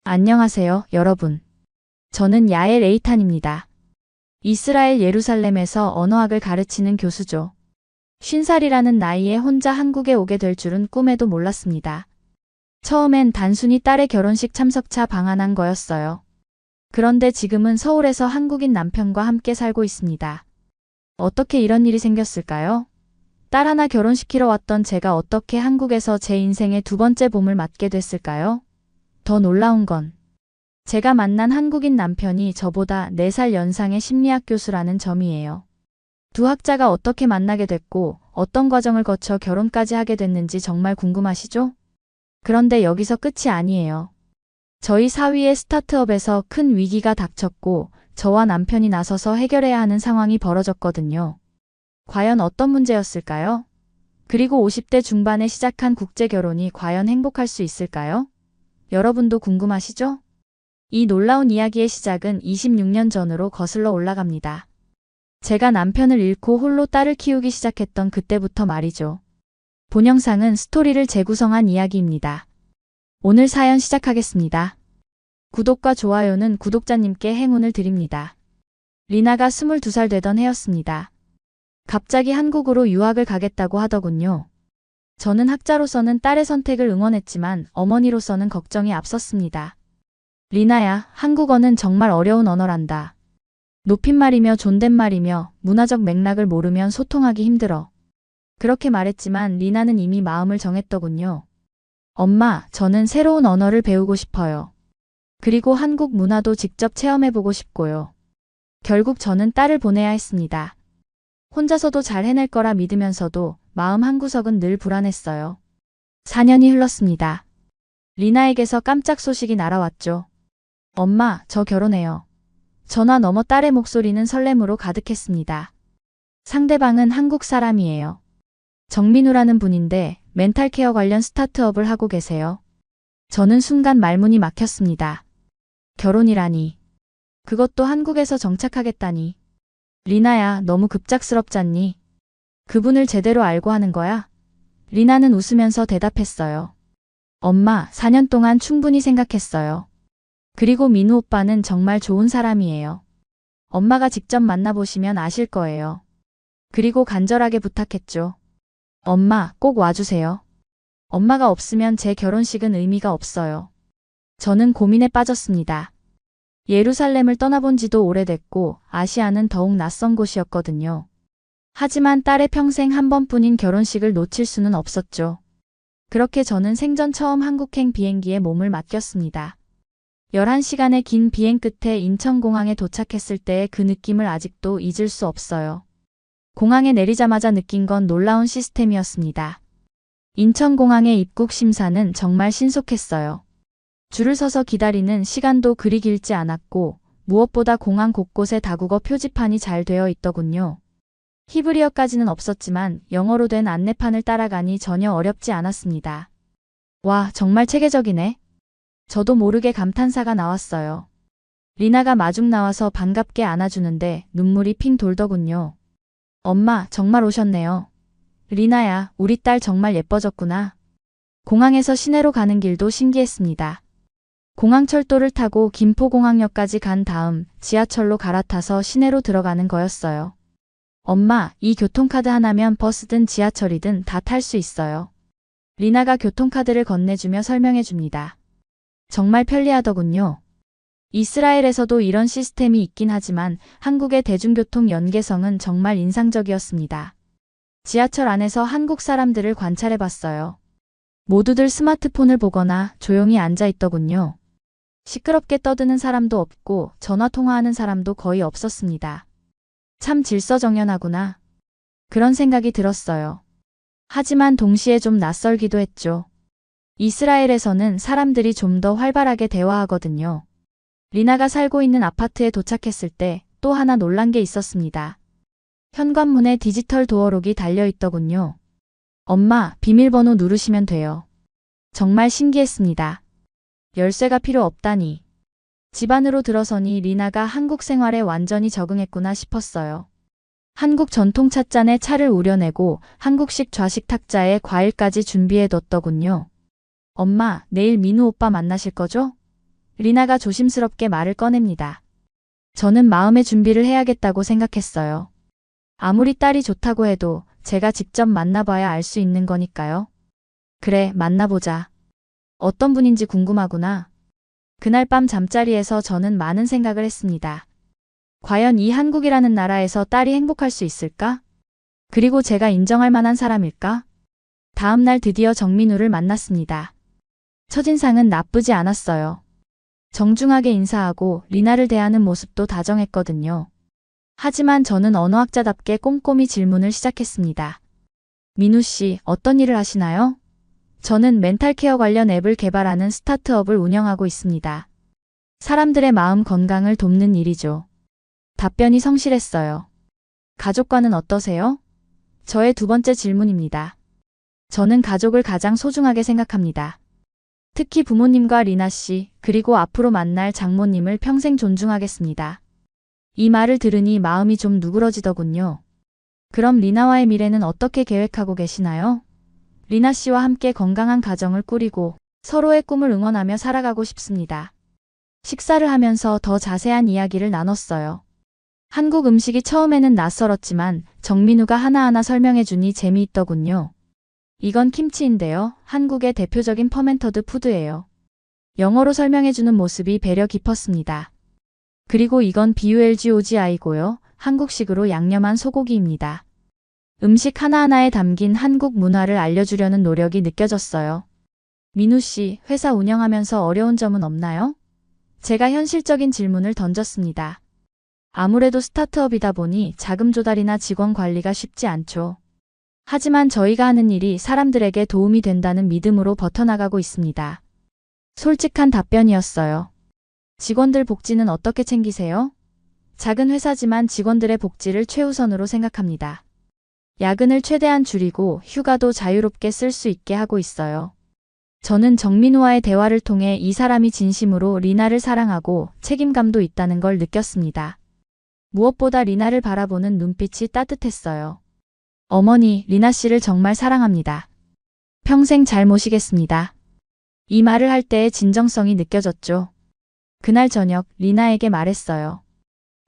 안녕하세요, 여러분. 저는 야엘 에이탄입니다. 이스라엘 예루살렘에서 언어학을 가르치는 교수죠. 50살이라는 나이에 혼자 한국에 오게 될 줄은 꿈에도 몰랐습니다. 처음엔 단순히 딸의 결혼식 참석차 방한한 거였어요. 그런데 지금은 서울에서 한국인 남편과 함께 살고 있습니다. 어떻게 이런 일이 생겼을까요? 딸 하나 결혼시키러 왔던 제가 어떻게 한국에서 제 인생의 두 번째 봄을 맞게 됐을까요? 더 놀라운 건 제가 만난 한국인 남편이 저보다 4살 연상의 심리학 교수라는 점이에요. 두 학자가 어떻게 만나게 됐고 어떤 과정을 거쳐 결혼까지 하게 됐는지 정말 궁금하시죠? 그런데 여기서 끝이 아니에요. 저희 사위의 스타트업에서 큰 위기가 닥쳤고 저와 남편이 나서서 해결해야 하는 상황이 벌어졌거든요. 과연 어떤 문제였을까요? 그리고 50대 중반에 시작한 국제 결혼이 과연 행복할 수 있을까요? 여러분도 궁금하시죠? 이 놀라운 이야기의 시작은 26년 전으로 거슬러 올라갑니다. 제가 남편을 잃고 홀로 딸을 키우기 시작했던 그때부터 말이죠. 본 영상은 스토리를 재구성한 이야기입니다. 오늘 사연 시작하겠습니다. 구독과 좋아요는 구독자님께 행운을 드립니다. 리나가 22살 되던 해였습니다. 갑자기 한국으로 유학을 가겠다고 하더군요. 저는 학자로서는 딸의 선택을 응원했지만 어머니로서는 걱정이 앞섰습니다. 리나야, 한국어는 정말 어려운 언어란다. 높임말이며 존댓말이며 문화적 맥락을 모르면 소통하기 힘들어. 그렇게 말했지만 리나는 이미 마음을 정했더군요. 엄마, 저는 새로운 언어를 배우고 싶어요. 그리고 한국 문화도 직접 체험해보고 싶고요. 결국 저는 딸을 보내야 했습니다. 혼자서도 잘 해낼 거라 믿으면서도 마음 한구석은 늘 불안했어요. 4년이 흘렀습니다. 리나에게서 깜짝 소식이 날아왔죠. 엄마, 저 결혼해요. 전화 너머 딸의 목소리는 설렘으로 가득했습니다. 상대방은 한국 사람이에요. 정민우라는 분인데 멘탈 케어 관련 스타트업을 하고 계세요. 저는 순간 말문이 막혔습니다. 결혼이라니. 그것도 한국에서 정착하겠다니. 리나야, 너무 급작스럽잖니. 그분을 제대로 알고 하는 거야? 리나는 웃으면서 대답했어요. 엄마, 4년 동안 충분히 생각했어요. 그리고 민우 오빠는 정말 좋은 사람이에요. 엄마가 직접 만나보시면 아실 거예요. 그리고 간절하게 부탁했죠. 엄마, 꼭 와주세요. 엄마가 없으면 제 결혼식은 의미가 없어요. 저는 고민에 빠졌습니다. 예루살렘을 떠나본 지도 오래됐고 아시아는 더욱 낯선 곳이었거든요. 하지만 딸의 평생 한 번뿐인 결혼식을 놓칠 수는 없었죠. 그렇게 저는 생전 처음 한국행 비행기에 몸을 맡겼습니다. 11시간의 긴 비행 끝에 인천공항에 도착했을 때의 그 느낌을 아직도 잊을 수 없어요. 공항에 내리자마자 느낀 건 놀라운 시스템이었습니다. 인천공항의 입국 심사는 정말 신속했어요. 줄을 서서 기다리는 시간도 그리 길지 않았고 무엇보다 공항 곳곳에 다국어 표지판이 잘 되어 있더군요. 히브리어까지는 없었지만 영어로 된 안내판을 따라가니 전혀 어렵지 않았습니다. 와, 정말 체계적이네. 저도 모르게 감탄사가 나왔어요. 리나가 마중 나와서 반갑게 안아주는데 눈물이 핑 돌더군요. 엄마, 정말 오셨네요. 리나야, 우리 딸 정말 예뻐졌구나. 공항에서 시내로 가는 길도 신기했습니다. 공항철도를 타고 김포공항역까지 간 다음 지하철로 갈아타서 시내로 들어가는 거였어요. 엄마, 이 교통카드 하나면 버스든 지하철이든 다 탈 수 있어요. 리나가 교통카드를 건네주며 설명해줍니다. 정말 편리하더군요. 이스라엘에서도 이런 시스템이 있긴 하지만 한국의 대중교통 연계성은 정말 인상적이었습니다. 지하철 안에서 한국 사람들을 관찰해봤어요. 모두들 스마트폰을 보거나 조용히 앉아 있더군요. 시끄럽게 떠드는 사람도 없고 전화통화하는 사람도 거의 없었습니다. 참 질서정연하구나. 그런 생각이 들었어요. 하지만 동시에 좀 낯설기도 했죠. 이스라엘에서는 사람들이 좀 더 활발하게 대화하거든요. 리나가 살고 있는 아파트에 도착했을 때 또 하나 놀란 게 있었습니다. 현관문에 디지털 도어록이 달려있더군요. 엄마, 비밀번호 누르시면 돼요. 정말 신기했습니다. 열쇠가 필요 없다니. 집 안으로 들어서니 리나가 한국 생활에 완전히 적응했구나 싶었어요. 한국 전통 찻잔에 차를 우려내고 한국식 좌식 탁자에 과일까지 준비해뒀더군요. 엄마, 내일 민우 오빠 만나실 거죠? 리나가 조심스럽게 말을 꺼냅니다. 저는 마음의 준비를 해야겠다고 생각했어요. 아무리 딸이 좋다고 해도 제가 직접 만나봐야 알 수 있는 거니까요. 그래, 만나보자. 어떤 분인지 궁금하구나. 그날 밤 잠자리에서 저는 많은 생각을 했습니다. 과연 이 한국이라는 나라에서 딸이 행복할 수 있을까? 그리고 제가 인정할 만한 사람일까? 다음 날 드디어 정민우를 만났습니다. 첫인상은 나쁘지 않았어요. 정중하게 인사하고 리나를 대하는 모습도 다정했거든요. 하지만 저는 언어학자답게 꼼꼼히 질문을 시작했습니다. 민우 씨, 어떤 일을 하시나요? 저는 멘탈 케어 관련 앱을 개발하는 스타트업을 운영하고 있습니다. 사람들의 마음 건강을 돕는 일이죠. 답변이 성실했어요. 가족과는 어떠세요? 저의 두 번째 질문입니다. 저는 가족을 가장 소중하게 생각합니다. 특히 부모님과 리나 씨, 그리고 앞으로 만날 장모님을 평생 존중하겠습니다. 이 말을 들으니 마음이 좀 누그러지더군요. 그럼 리나와의 미래는 어떻게 계획하고 계시나요? 리나 씨와 함께 건강한 가정을 꾸리고 서로의 꿈을 응원하며 살아가고 싶습니다. 식사를 하면서 더 자세한 이야기를 나눴어요. 한국 음식이 처음에는 낯설었지만 정민우가 하나하나 설명해주니 재미있더군요. 이건 김치인데요. 한국의 대표적인 퍼멘터드 푸드예요. 영어로 설명해주는 모습이 배려 깊었습니다. 그리고 이건 BULGOGI고요. 한국식으로 양념한 소고기입니다. 음식 하나하나에 담긴 한국 문화를 알려주려는 노력이 느껴졌어요. 민우 씨, 회사 운영하면서 어려운 점은 없나요? 제가 현실적인 질문을 던졌습니다. 아무래도 스타트업이다 보니 자금 조달이나 직원 관리가 쉽지 않죠. 하지만 저희가 하는 일이 사람들에게 도움이 된다는 믿음으로 버텨나가고 있습니다. 솔직한 답변이었어요. 직원들 복지는 어떻게 챙기세요? 작은 회사지만 직원들의 복지를 최우선으로 생각합니다. 야근을 최대한 줄이고 휴가도 자유롭게 쓸 수 있게 하고 있어요. 저는 정민우와의 대화를 통해 이 사람이 진심으로 리나를 사랑하고 책임감도 있다는 걸 느꼈습니다. 무엇보다 리나를 바라보는 눈빛이 따뜻했어요. 어머니, 리나 씨를 정말 사랑합니다. 평생 잘 모시겠습니다. 이 말을 할 때의 진정성이 느껴졌죠. 그날 저녁 리나에게 말했어요.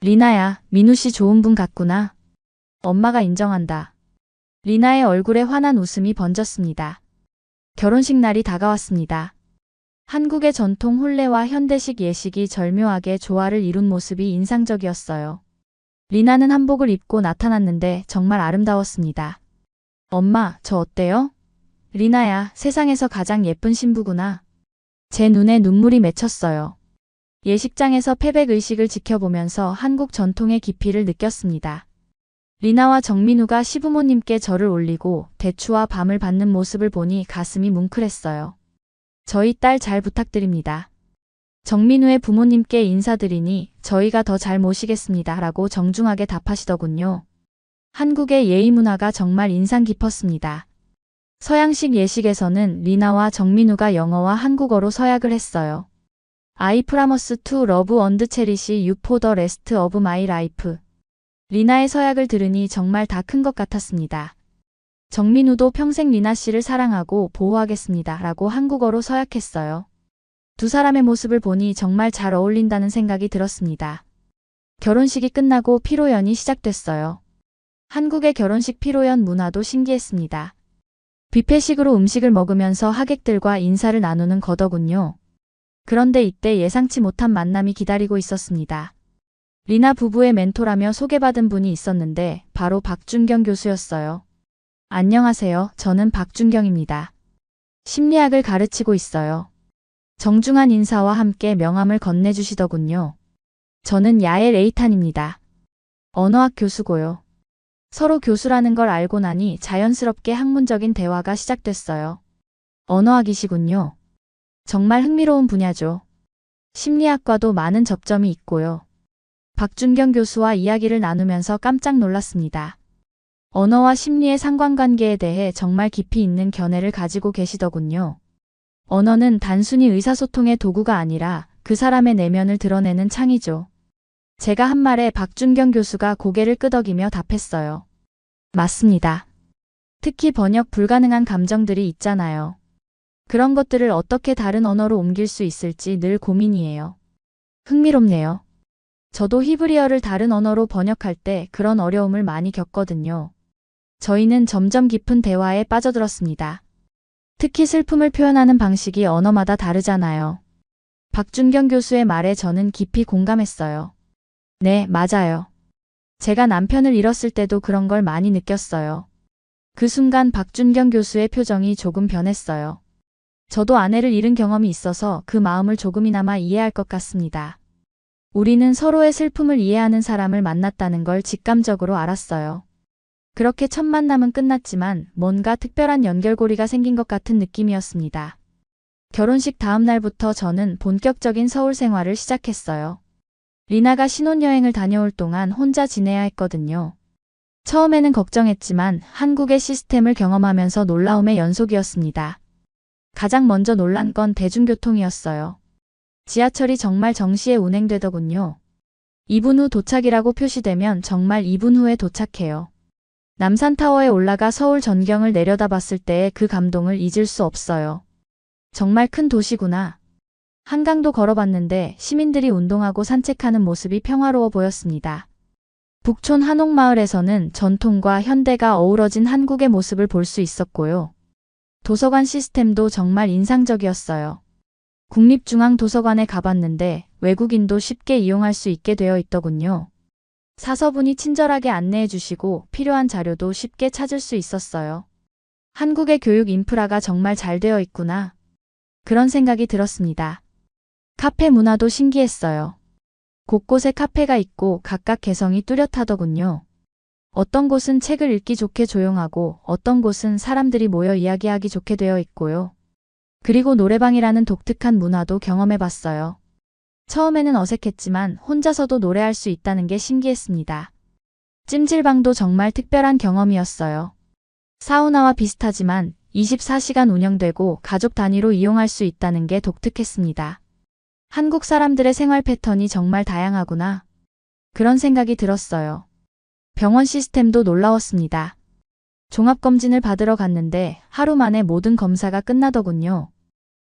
리나야, 민우 씨 좋은 분 같구나. 엄마가 인정한다. 리나의 얼굴에 환한 웃음이 번졌습니다. 결혼식 날이 다가왔습니다. 한국의 전통 혼례와 현대식 예식이 절묘하게 조화를 이룬 모습이 인상적이었어요. 리나는 한복을 입고 나타났는데 정말 아름다웠습니다. 엄마, 저 어때요? 리나야, 세상에서 가장 예쁜 신부구나. 제 눈에 눈물이 맺혔어요. 예식장에서 패백 의식을 지켜보면서 한국 전통의 깊이를 느꼈습니다. 리나와 정민우가 시부모님께 절을 올리고 대추와 밤을 받는 모습을 보니 가슴이 뭉클했어요. 저희 딸 잘 부탁드립니다. 정민우의 부모님께 인사드리니 저희가 더 잘 모시겠습니다. 라고 정중하게 답하시더군요. 한국의 예의 문화가 정말 인상 깊었습니다. 서양식 예식에서는 리나와 정민우가 영어와 한국어로 서약을 했어요. I promise to love and cherish you for the rest of my life. 리나의 서약을 들으니 정말 다 큰 것 같았습니다. 정민우도 평생 리나 씨를 사랑하고 보호하겠습니다. 라고 한국어로 서약했어요. 두 사람의 모습을 보니 정말 잘 어울린다는 생각이 들었습니다. 결혼식이 끝나고 피로연이 시작됐어요. 한국의 결혼식 피로연 문화도 신기했습니다. 뷔페식으로 음식을 먹으면서 하객들과 인사를 나누는 거더군요. 그런데 이때 예상치 못한 만남이 기다리고 있었습니다. 리나 부부의 멘토라며 소개받은 분이 있었는데 바로 박준경 교수였어요. 안녕하세요. 저는 박준경입니다. 심리학을 가르치고 있어요. 정중한 인사와 함께 명함을 건네주시더군요. 저는 야엘 에이탄입니다. 언어학 교수고요. 서로 교수라는 걸 알고 나니 자연스럽게 학문적인 대화가 시작됐어요. 언어학이시군요. 정말 흥미로운 분야죠. 심리학과도 많은 접점이 있고요. 박준경 교수와 이야기를 나누면서 깜짝 놀랐습니다. 언어와 심리의 상관관계에 대해 정말 깊이 있는 견해를 가지고 계시더군요. 언어는 단순히 의사소통의 도구가 아니라 그 사람의 내면을 드러내는 창이죠. 제가 한 말에 박준경 교수가 고개를 끄덕이며 답했어요. 맞습니다. 특히 번역 불가능한 감정들이 있잖아요. 그런 것들을 어떻게 다른 언어로 옮길 수 있을지 늘 고민이에요. 흥미롭네요. 저도 히브리어를 다른 언어로 번역할 때 그런 어려움을 많이 겪거든요. 저희는 점점 깊은 대화에 빠져들었습니다. 특히 슬픔을 표현하는 방식이 언어마다 다르잖아요. 박준경 교수의 말에 저는 깊이 공감했어요. 네, 맞아요. 제가 남편을 잃었을 때도 그런 걸 많이 느꼈어요. 그 순간 박준경 교수의 표정이 조금 변했어요. 저도 아내를 잃은 경험이 있어서 그 마음을 조금이나마 이해할 것 같습니다. 우리는 서로의 슬픔을 이해하는 사람을 만났다는 걸 직감적으로 알았어요. 그렇게 첫 만남은 끝났지만 뭔가 특별한 연결고리가 생긴 것 같은 느낌이었습니다. 결혼식 다음 날부터 저는 본격적인 서울 생활을 시작했어요. 리나가 신혼여행을 다녀올 동안 혼자 지내야 했거든요. 처음에는 걱정했지만 한국의 시스템을 경험하면서 놀라움의 연속이었습니다. 가장 먼저 놀란 건 대중교통이었어요. 지하철이 정말 정시에 운행되더군요. 2분 후 도착이라고 표시되면 정말 2분 후에 도착해요. 남산타워에 올라가 서울 전경을 내려다봤을 때의 그 감동을 잊을 수 없어요. 정말 큰 도시구나. 한강도 걸어봤는데 시민들이 운동하고 산책하는 모습이 평화로워 보였습니다. 북촌 한옥마을에서는 전통과 현대가 어우러진 한국의 모습을 볼 수 있었고요. 도서관 시스템도 정말 인상적이었어요. 국립중앙도서관에 가봤는데 외국인도 쉽게 이용할 수 있게 되어 있더군요. 사서분이 친절하게 안내해 주시고 필요한 자료도 쉽게 찾을 수 있었어요. 한국의 교육 인프라가 정말 잘 되어 있구나. 그런 생각이 들었습니다. 카페 문화도 신기했어요. 곳곳에 카페가 있고 각각 개성이 뚜렷하더군요. 어떤 곳은 책을 읽기 좋게 조용하고 어떤 곳은 사람들이 모여 이야기하기 좋게 되어 있고요. 그리고 노래방이라는 독특한 문화도 경험해봤어요. 처음에는 어색했지만 혼자서도 노래할 수 있다는 게 신기했습니다. 찜질방도 정말 특별한 경험이었어요. 사우나와 비슷하지만 24시간 운영되고 가족 단위로 이용할 수 있다는 게 독특했습니다. 한국 사람들의 생활 패턴이 정말 다양하구나. 그런 생각이 들었어요. 병원 시스템도 놀라웠습니다. 종합검진을 받으러 갔는데 하루 만에 모든 검사가 끝나더군요.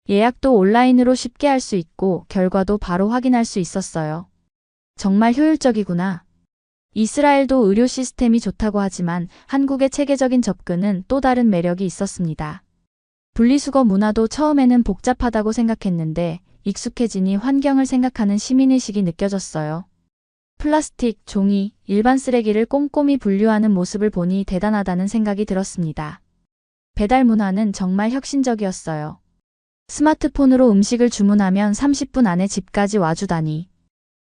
예약도 온라인으로 쉽게 할 수 있고 결과도 바로 확인할 수 있었어요. 정말 효율적이구나. 이스라엘도 의료 시스템이 좋다고 하지만 한국의 체계적인 접근은 또 다른 매력이 있었습니다. 분리수거 문화도 처음에는 복잡하다고 생각했는데 익숙해지니 환경을 생각하는 시민의식이 느껴졌어요. 플라스틱, 종이, 일반 쓰레기를 꼼꼼히 분류하는 모습을 보니 대단하다는 생각이 들었습니다. 배달 문화는 정말 혁신적이었어요. 스마트폰으로 음식을 주문하면 30분 안에 집까지 와주다니.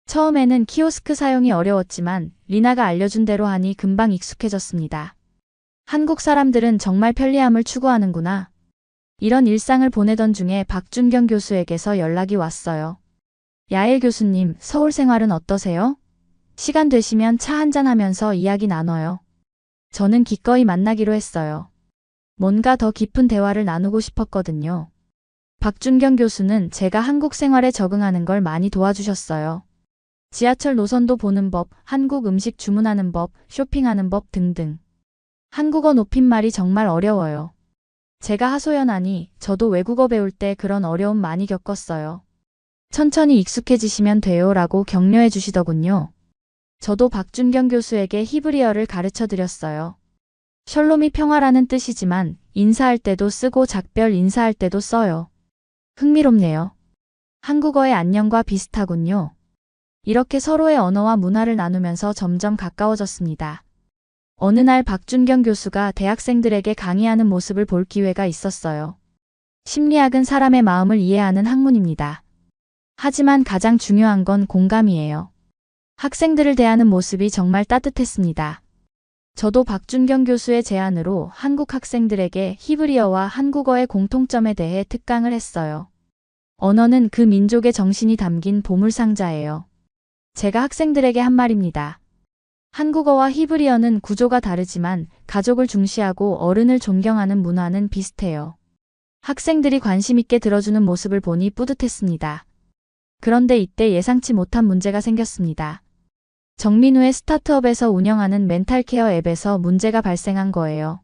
처음에는 키오스크 사용이 어려웠지만 리나가 알려준 대로 하니 금방 익숙해졌습니다. 한국 사람들은 정말 편리함을 추구하는구나. 이런 일상을 보내던 중에 박준경 교수에게서 연락이 왔어요. 야엘 교수님, 서울 생활은 어떠세요? 시간 되시면 차 한잔 하면서 이야기 나눠요. 저는 기꺼이 만나기로 했어요. 뭔가 더 깊은 대화를 나누고 싶었거든요. 박준경 교수는 제가 한국 생활에 적응하는 걸 많이 도와주셨어요. 지하철 노선도 보는 법, 한국 음식 주문하는 법, 쇼핑하는 법 등등. 한국어 높임말이 정말 어려워요. 제가 하소연하니 저도 외국어 배울 때 그런 어려움 많이 겪었어요. 천천히 익숙해지시면 돼요 라고 격려해 주시더군요. 저도 박준경 교수에게 히브리어를 가르쳐 드렸어요. 셜롬이 평화라는 뜻이지만 인사할 때도 쓰고 작별 인사할 때도 써요. 흥미롭네요. 한국어의 안녕과 비슷하군요. 이렇게 서로의 언어와 문화를 나누면서 점점 가까워졌습니다. 어느 날 박준경 교수가 대학생들에게 강의하는 모습을 볼 기회가 있었어요. 심리학은 사람의 마음을 이해하는 학문입니다. 하지만 가장 중요한 건 공감이에요. 학생들을 대하는 모습이 정말 따뜻했습니다. 저도 박준경 교수의 제안으로 한국 학생들에게 히브리어와 한국어의 공통점에 대해 특강을 했어요. 언어는 그 민족의 정신이 담긴 보물상자예요. 제가 학생들에게 한 말입니다. 한국어와 히브리어는 구조가 다르지만 가족을 중시하고 어른을 존경하는 문화는 비슷해요. 학생들이 관심 있게 들어주는 모습을 보니 뿌듯했습니다. 그런데 이때 예상치 못한 문제가 생겼습니다. 정민우의 스타트업에서 운영하는 멘탈케어 앱에서 문제가 발생한 거예요.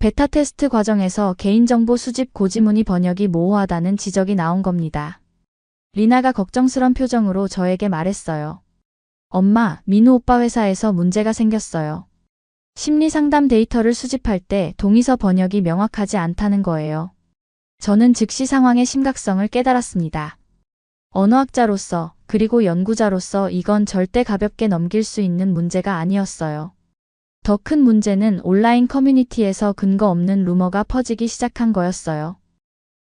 베타 테스트 과정에서 개인정보 수집 고지문의 번역이 모호하다는 지적이 나온 겁니다. 리나가 걱정스런 표정으로 저에게 말했어요. 엄마, 민우 오빠 회사에서 문제가 생겼어요. 심리상담 데이터를 수집할 때 동의서 번역이 명확하지 않다는 거예요. 저는 즉시 상황의 심각성을 깨달았습니다. 언어학자로서 그리고 연구자로서 이건 절대 가볍게 넘길 수 있는 문제가 아니었어요. 더 큰 문제는 온라인 커뮤니티에서 근거 없는 루머가 퍼지기 시작한 거였어요.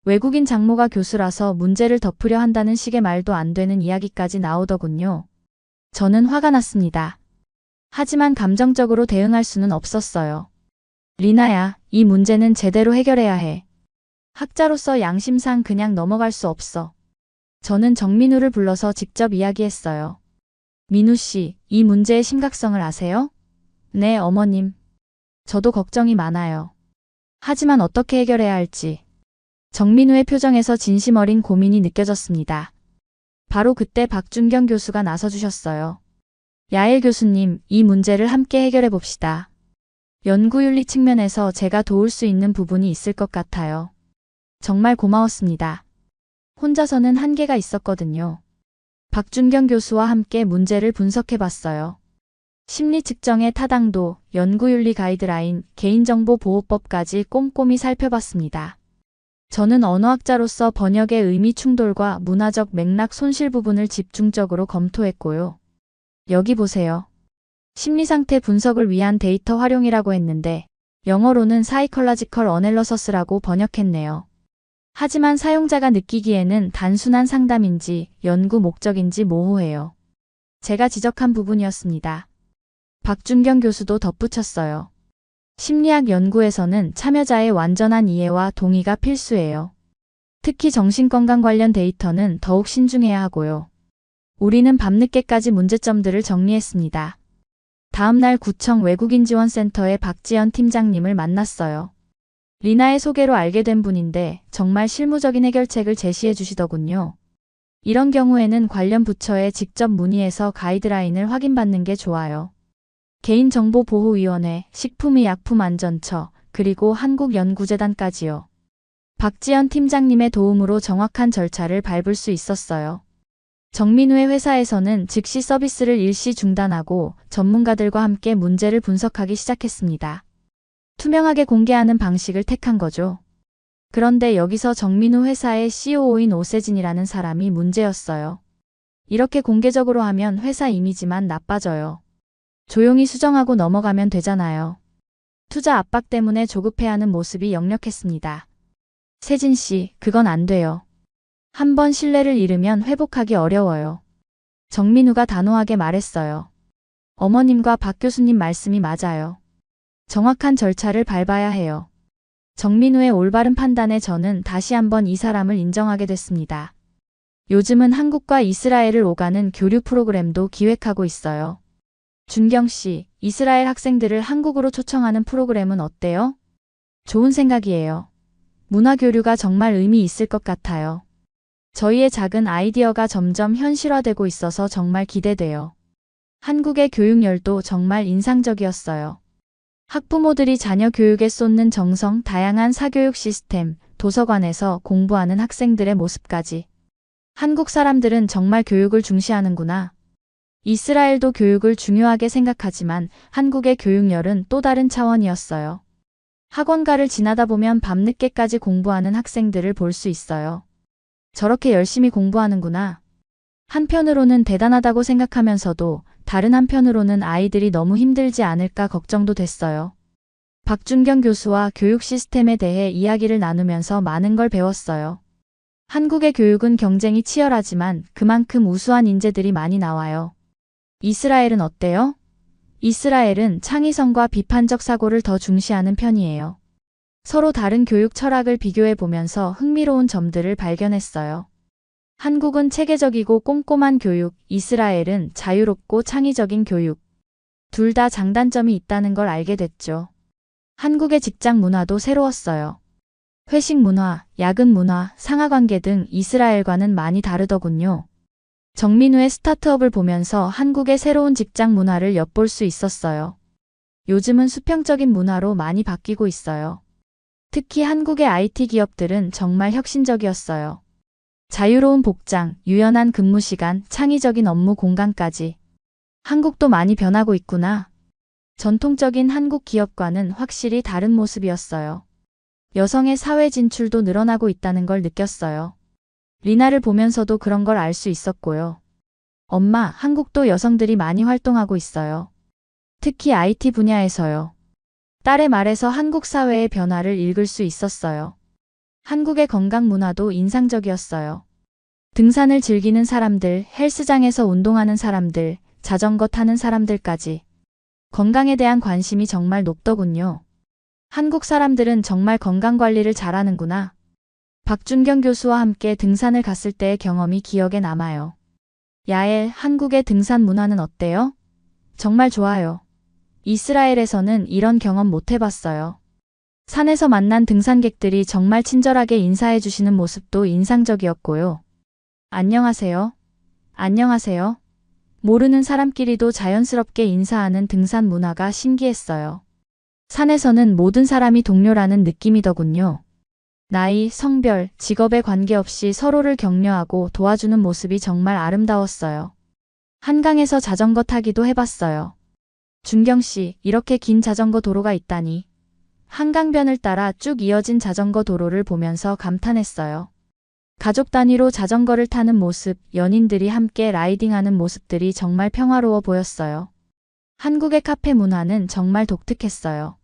외국인 장모가 교수라서 문제를 덮으려 한다는 식의 말도 안 되는 이야기까지 나오더군요. 저는 화가 났습니다. 하지만 감정적으로 대응할 수는 없었어요. 리나야, 이 문제는 제대로 해결해야 해. 학자로서 양심상 그냥 넘어갈 수 없어. 저는 정민우를 불러서 직접 이야기했어요. 민우 씨, 이 문제의 심각성을 아세요? 네, 어머님. 저도 걱정이 많아요. 하지만 어떻게 해결해야 할지. 정민우의 표정에서 진심 어린 고민이 느껴졌습니다. 바로 그때 박준경 교수가 나서주셨어요. 야엘 교수님, 이 문제를 함께 해결해 봅시다. 연구윤리 측면에서 제가 도울 수 있는 부분이 있을 것 같아요. 정말 고마웠습니다. 혼자서는 한계가 있었거든요. 박준경 교수와 함께 문제를 분석해 봤어요. 심리 측정의 타당도, 연구윤리 가이드라인, 개인정보 보호법까지 꼼꼼히 살펴봤습니다. 저는 언어학자로서 번역의 의미 충돌과 문화적 맥락 손실 부분을 집중적으로 검토했고요. 여기 보세요. 심리상태 분석을 위한 데이터 활용이라고 했는데 영어로는 사이컬러지컬 어널리시스라고 번역했네요. 하지만 사용자가 느끼기에는 단순한 상담인지 연구 목적인지 모호해요. 제가 지적한 부분이었습니다. 박준경 교수도 덧붙였어요. 심리학 연구에서는 참여자의 완전한 이해와 동의가 필수예요. 특히 정신건강 관련 데이터는 더욱 신중해야 하고요. 우리는 밤늦게까지 문제점들을 정리했습니다. 다음날 구청 외국인지원센터의 박지연 팀장님을 만났어요. 리나의 소개로 알게 된 분인데 정말 실무적인 해결책을 제시해 주시더군요. 이런 경우에는 관련 부처에 직접 문의해서 가이드라인을 확인받는 게 좋아요. 개인정보보호위원회, 식품의약품안전처, 그리고 한국연구재단까지요. 박지연 팀장님의 도움으로 정확한 절차를 밟을 수 있었어요. 정민우의 회사에서는 즉시 서비스를 일시 중단하고 전문가들과 함께 문제를 분석하기 시작했습니다. 투명하게 공개하는 방식을 택한 거죠. 그런데 여기서 정민우 회사의 COO인 오세진이라는 사람이 문제였어요. 이렇게 공개적으로 하면 회사 이미지만 나빠져요. 조용히 수정하고 넘어가면 되잖아요. 투자 압박 때문에 조급해하는 모습이 역력했습니다. 세진 씨, 그건 안 돼요. 한번 신뢰를 잃으면 회복하기 어려워요. 정민우가 단호하게 말했어요. 어머님과 박 교수님 말씀이 맞아요. 정확한 절차를 밟아야 해요. 정민우의 올바른 판단에 저는 다시 한번 이 사람을 인정하게 됐습니다. 요즘은 한국과 이스라엘을 오가는 교류 프로그램도 기획하고 있어요. 준경 씨, 이스라엘 학생들을 한국으로 초청하는 프로그램은 어때요? 좋은 생각이에요. 문화 교류가 정말 의미 있을 것 같아요. 저희의 작은 아이디어가 점점 현실화되고 있어서 정말 기대돼요. 한국의 교육열도 정말 인상적이었어요. 학부모들이 자녀 교육에 쏟는 정성, 다양한 사교육 시스템, 도서관에서 공부하는 학생들의 모습까지. 한국 사람들은 정말 교육을 중시하는구나. 이스라엘도 교육을 중요하게 생각하지만 한국의 교육열은 또 다른 차원이었어요. 학원가를 지나다 보면 밤늦게까지 공부하는 학생들을 볼 수 있어요. 저렇게 열심히 공부하는구나. 한편으로는 대단하다고 생각하면서도 다른 한편으로는 아이들이 너무 힘들지 않을까 걱정도 됐어요. 박준경 교수와 교육 시스템에 대해 이야기를 나누면서 많은 걸 배웠어요. 한국의 교육은 경쟁이 치열하지만 그만큼 우수한 인재들이 많이 나와요. 이스라엘은 어때요? 이스라엘은 창의성과 비판적 사고를 더 중시하는 편이에요. 서로 다른 교육 철학을 비교해 보면서 흥미로운 점들을 발견했어요. 한국은 체계적이고 꼼꼼한 교육, 이스라엘은 자유롭고 창의적인 교육. 둘 다 장단점이 있다는 걸 알게 됐죠. 한국의 직장 문화도 새로웠어요. 회식 문화, 야근 문화, 상하관계 등 이스라엘과는 많이 다르더군요. 정민우의 스타트업을 보면서 한국의 새로운 직장 문화를 엿볼 수 있었어요. 요즘은 수평적인 문화로 많이 바뀌고 있어요. 특히 한국의 IT 기업들은 정말 혁신적이었어요. 자유로운 복장, 유연한 근무 시간, 창의적인 업무 공간까지. 한국도 많이 변하고 있구나. 전통적인 한국 기업과는 확실히 다른 모습이었어요. 여성의 사회 진출도 늘어나고 있다는 걸 느꼈어요. 리나를 보면서도 그런 걸 알 수 있었고요. 엄마, 한국도 여성들이 많이 활동하고 있어요. 특히 IT 분야에서요. 딸의 말에서 한국 사회의 변화를 읽을 수 있었어요. 한국의 건강 문화도 인상적이었어요. 등산을 즐기는 사람들, 헬스장에서 운동하는 사람들, 자전거 타는 사람들까지. 건강에 대한 관심이 정말 높더군요. 한국 사람들은 정말 건강 관리를 잘하는구나. 박준경 교수와 함께 등산을 갔을 때의 경험이 기억에 남아요. 야엘, 한국의 등산 문화는 어때요? 정말 좋아요. 이스라엘에서는 이런 경험 못 해봤어요. 산에서 만난 등산객들이 정말 친절하게 인사해 주시는 모습도 인상적이었고요. 안녕하세요. 안녕하세요. 모르는 사람끼리도 자연스럽게 인사하는 등산 문화가 신기했어요. 산에서는 모든 사람이 동료라는 느낌이더군요. 나이, 성별, 직업에 관계없이 서로를 격려하고 도와주는 모습이 정말 아름다웠어요. 한강에서 자전거 타기도 해봤어요. 준경 씨, 이렇게 긴 자전거 도로가 있다니. 한강변을 따라 쭉 이어진 자전거 도로를 보면서 감탄했어요. 가족 단위로 자전거를 타는 모습, 연인들이 함께 라이딩하는 모습들이 정말 평화로워 보였어요. 한국의 카페 문화는 정말 독특했어요.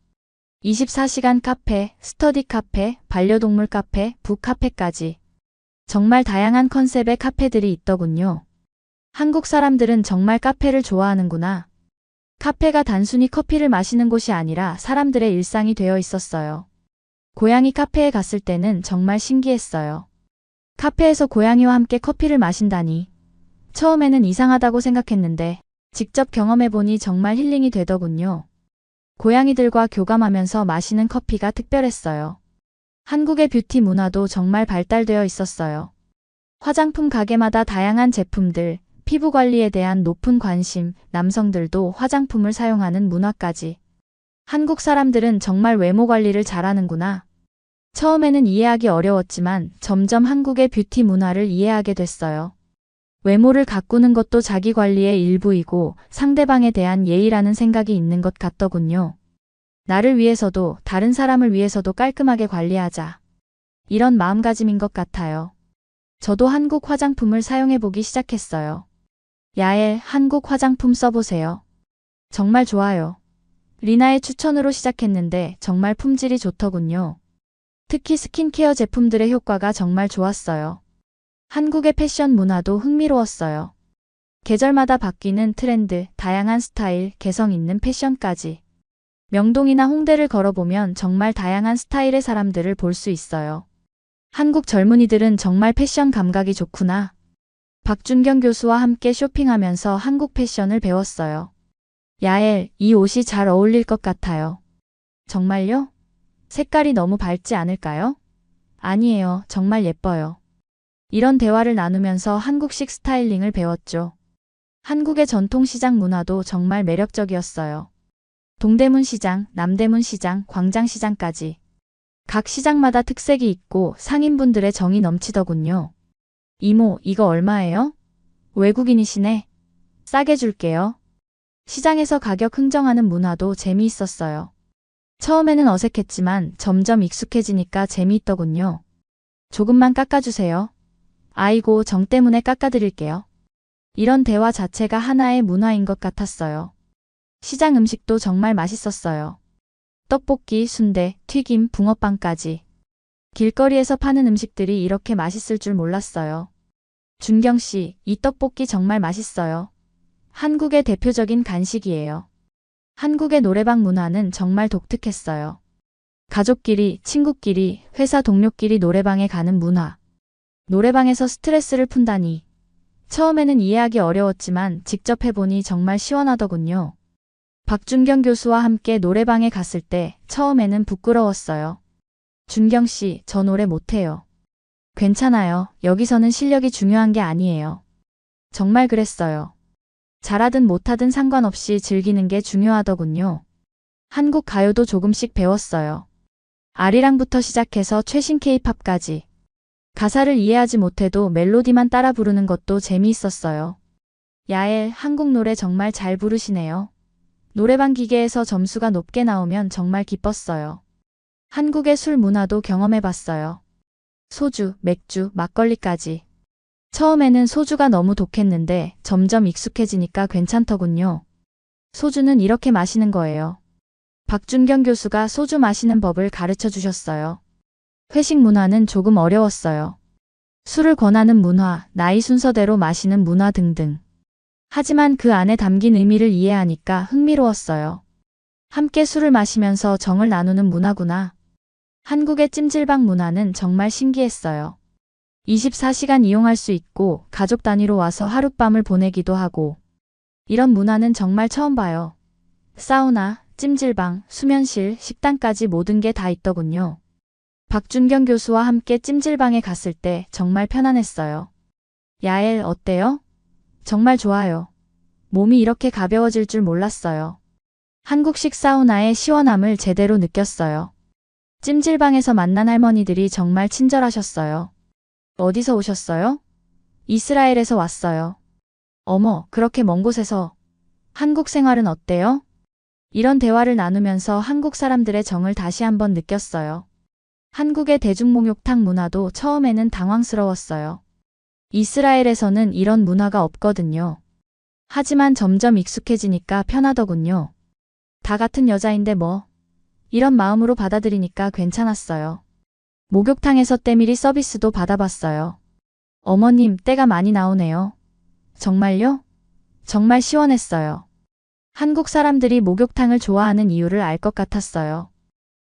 24시간 카페, 스터디 카페, 반려동물 카페, 북카페까지. 정말 다양한 컨셉의 카페들이 있더군요. 한국 사람들은 정말 카페를 좋아하는구나. 카페가 단순히 커피를 마시는 곳이 아니라 사람들의 일상이 되어 있었어요. 고양이 카페에 갔을 때는 정말 신기했어요. 카페에서 고양이와 함께 커피를 마신다니. 처음에는 이상하다고 생각했는데 직접 경험해보니 정말 힐링이 되더군요. 고양이들과 교감하면서 마시는 커피가 특별했어요. 한국의 뷰티 문화도 정말 발달되어 있었어요. 화장품 가게마다 다양한 제품들, 피부 관리에 대한 높은 관심, 남성들도 화장품을 사용하는 문화까지. 한국 사람들은 정말 외모 관리를 잘하는구나. 처음에는 이해하기 어려웠지만 점점 한국의 뷰티 문화를 이해하게 됐어요. 외모를 가꾸는 것도 자기 관리의 일부이고 상대방에 대한 예의라는 생각이 있는 것 같더군요. 나를 위해서도 다른 사람을 위해서도 깔끔하게 관리하자. 이런 마음가짐인 것 같아요. 저도 한국 화장품을 사용해보기 시작했어요. 야엘, 한국 화장품 써보세요. 정말 좋아요. 리나의 추천으로 시작했는데 정말 품질이 좋더군요. 특히 스킨케어 제품들의 효과가 정말 좋았어요. 한국의 패션 문화도 흥미로웠어요. 계절마다 바뀌는 트렌드, 다양한 스타일, 개성 있는 패션까지. 명동이나 홍대를 걸어보면 정말 다양한 스타일의 사람들을 볼 수 있어요. 한국 젊은이들은 정말 패션 감각이 좋구나. 박준경 교수와 함께 쇼핑하면서 한국 패션을 배웠어요. 야엘, 이 옷이 잘 어울릴 것 같아요. 정말요? 색깔이 너무 밝지 않을까요? 아니에요. 정말 예뻐요. 이런 대화를 나누면서 한국식 스타일링을 배웠죠. 한국의 전통시장 문화도 정말 매력적이었어요. 동대문 시장, 남대문 시장, 광장시장까지. 각 시장마다 특색이 있고 상인분들의 정이 넘치더군요. 이모, 이거 얼마예요? 외국인이시네. 싸게 줄게요. 시장에서 가격 흥정하는 문화도 재미있었어요. 처음에는 어색했지만 점점 익숙해지니까 재미있더군요. 조금만 깎아주세요. 아이고, 정 때문에 깎아드릴게요. 이런 대화 자체가 하나의 문화인 것 같았어요. 시장 음식도 정말 맛있었어요. 떡볶이, 순대, 튀김, 붕어빵까지. 길거리에서 파는 음식들이 이렇게 맛있을 줄 몰랐어요. 준경 씨, 이 떡볶이 정말 맛있어요. 한국의 대표적인 간식이에요. 한국의 노래방 문화는 정말 독특했어요. 가족끼리, 친구끼리, 회사 동료끼리 노래방에 가는 문화. 노래방에서 스트레스를 푼다니. 처음에는 이해하기 어려웠지만 직접 해보니 정말 시원하더군요. 박준경 교수와 함께 노래방에 갔을 때 처음에는 부끄러웠어요. 준경 씨, 저 노래 못해요. 괜찮아요. 여기서는 실력이 중요한 게 아니에요. 정말 그랬어요. 잘하든 못하든 상관없이 즐기는 게 중요하더군요. 한국 가요도 조금씩 배웠어요. 아리랑부터 시작해서 최신 K-팝까지. 가사를 이해하지 못해도 멜로디만 따라 부르는 것도 재미있었어요. 야엘, 한국 노래 정말 잘 부르시네요. 노래방 기계에서 점수가 높게 나오면 정말 기뻤어요. 한국의 술 문화도 경험해봤어요. 소주, 맥주, 막걸리까지. 처음에는 소주가 너무 독했는데 점점 익숙해지니까 괜찮더군요. 소주는 이렇게 마시는 거예요. 박준경 교수가 소주 마시는 법을 가르쳐 주셨어요. 회식 문화는 조금 어려웠어요. 술을 권하는 문화, 나이 순서대로 마시는 문화 등등. 하지만 그 안에 담긴 의미를 이해하니까 흥미로웠어요. 함께 술을 마시면서 정을 나누는 문화구나. 한국의 찜질방 문화는 정말 신기했어요. 24시간 이용할 수 있고 가족 단위로 와서 하룻밤을 보내기도 하고. 이런 문화는 정말 처음 봐요. 사우나, 찜질방, 수면실, 식당까지 모든 게 다 있더군요. 박준경 교수와 함께 찜질방에 갔을 때 정말 편안했어요. 야엘 어때요? 정말 좋아요. 몸이 이렇게 가벼워질 줄 몰랐어요. 한국식 사우나의 시원함을 제대로 느꼈어요. 찜질방에서 만난 할머니들이 정말 친절하셨어요. 어디서 오셨어요? 이스라엘에서 왔어요. 어머, 그렇게 먼 곳에서. 한국 생활은 어때요? 이런 대화를 나누면서 한국 사람들의 정을 다시 한번 느꼈어요. 한국의 대중목욕탕 문화도 처음에는 당황스러웠어요. 이스라엘에서는 이런 문화가 없거든요. 하지만 점점 익숙해지니까 편하더군요. 다 같은 여자인데 뭐. 이런 마음으로 받아들이니까 괜찮았어요. 목욕탕에서 때밀이 서비스도 받아봤어요. 어머님, 때가 많이 나오네요. 정말요? 정말 시원했어요. 한국 사람들이 목욕탕을 좋아하는 이유를 알 것 같았어요.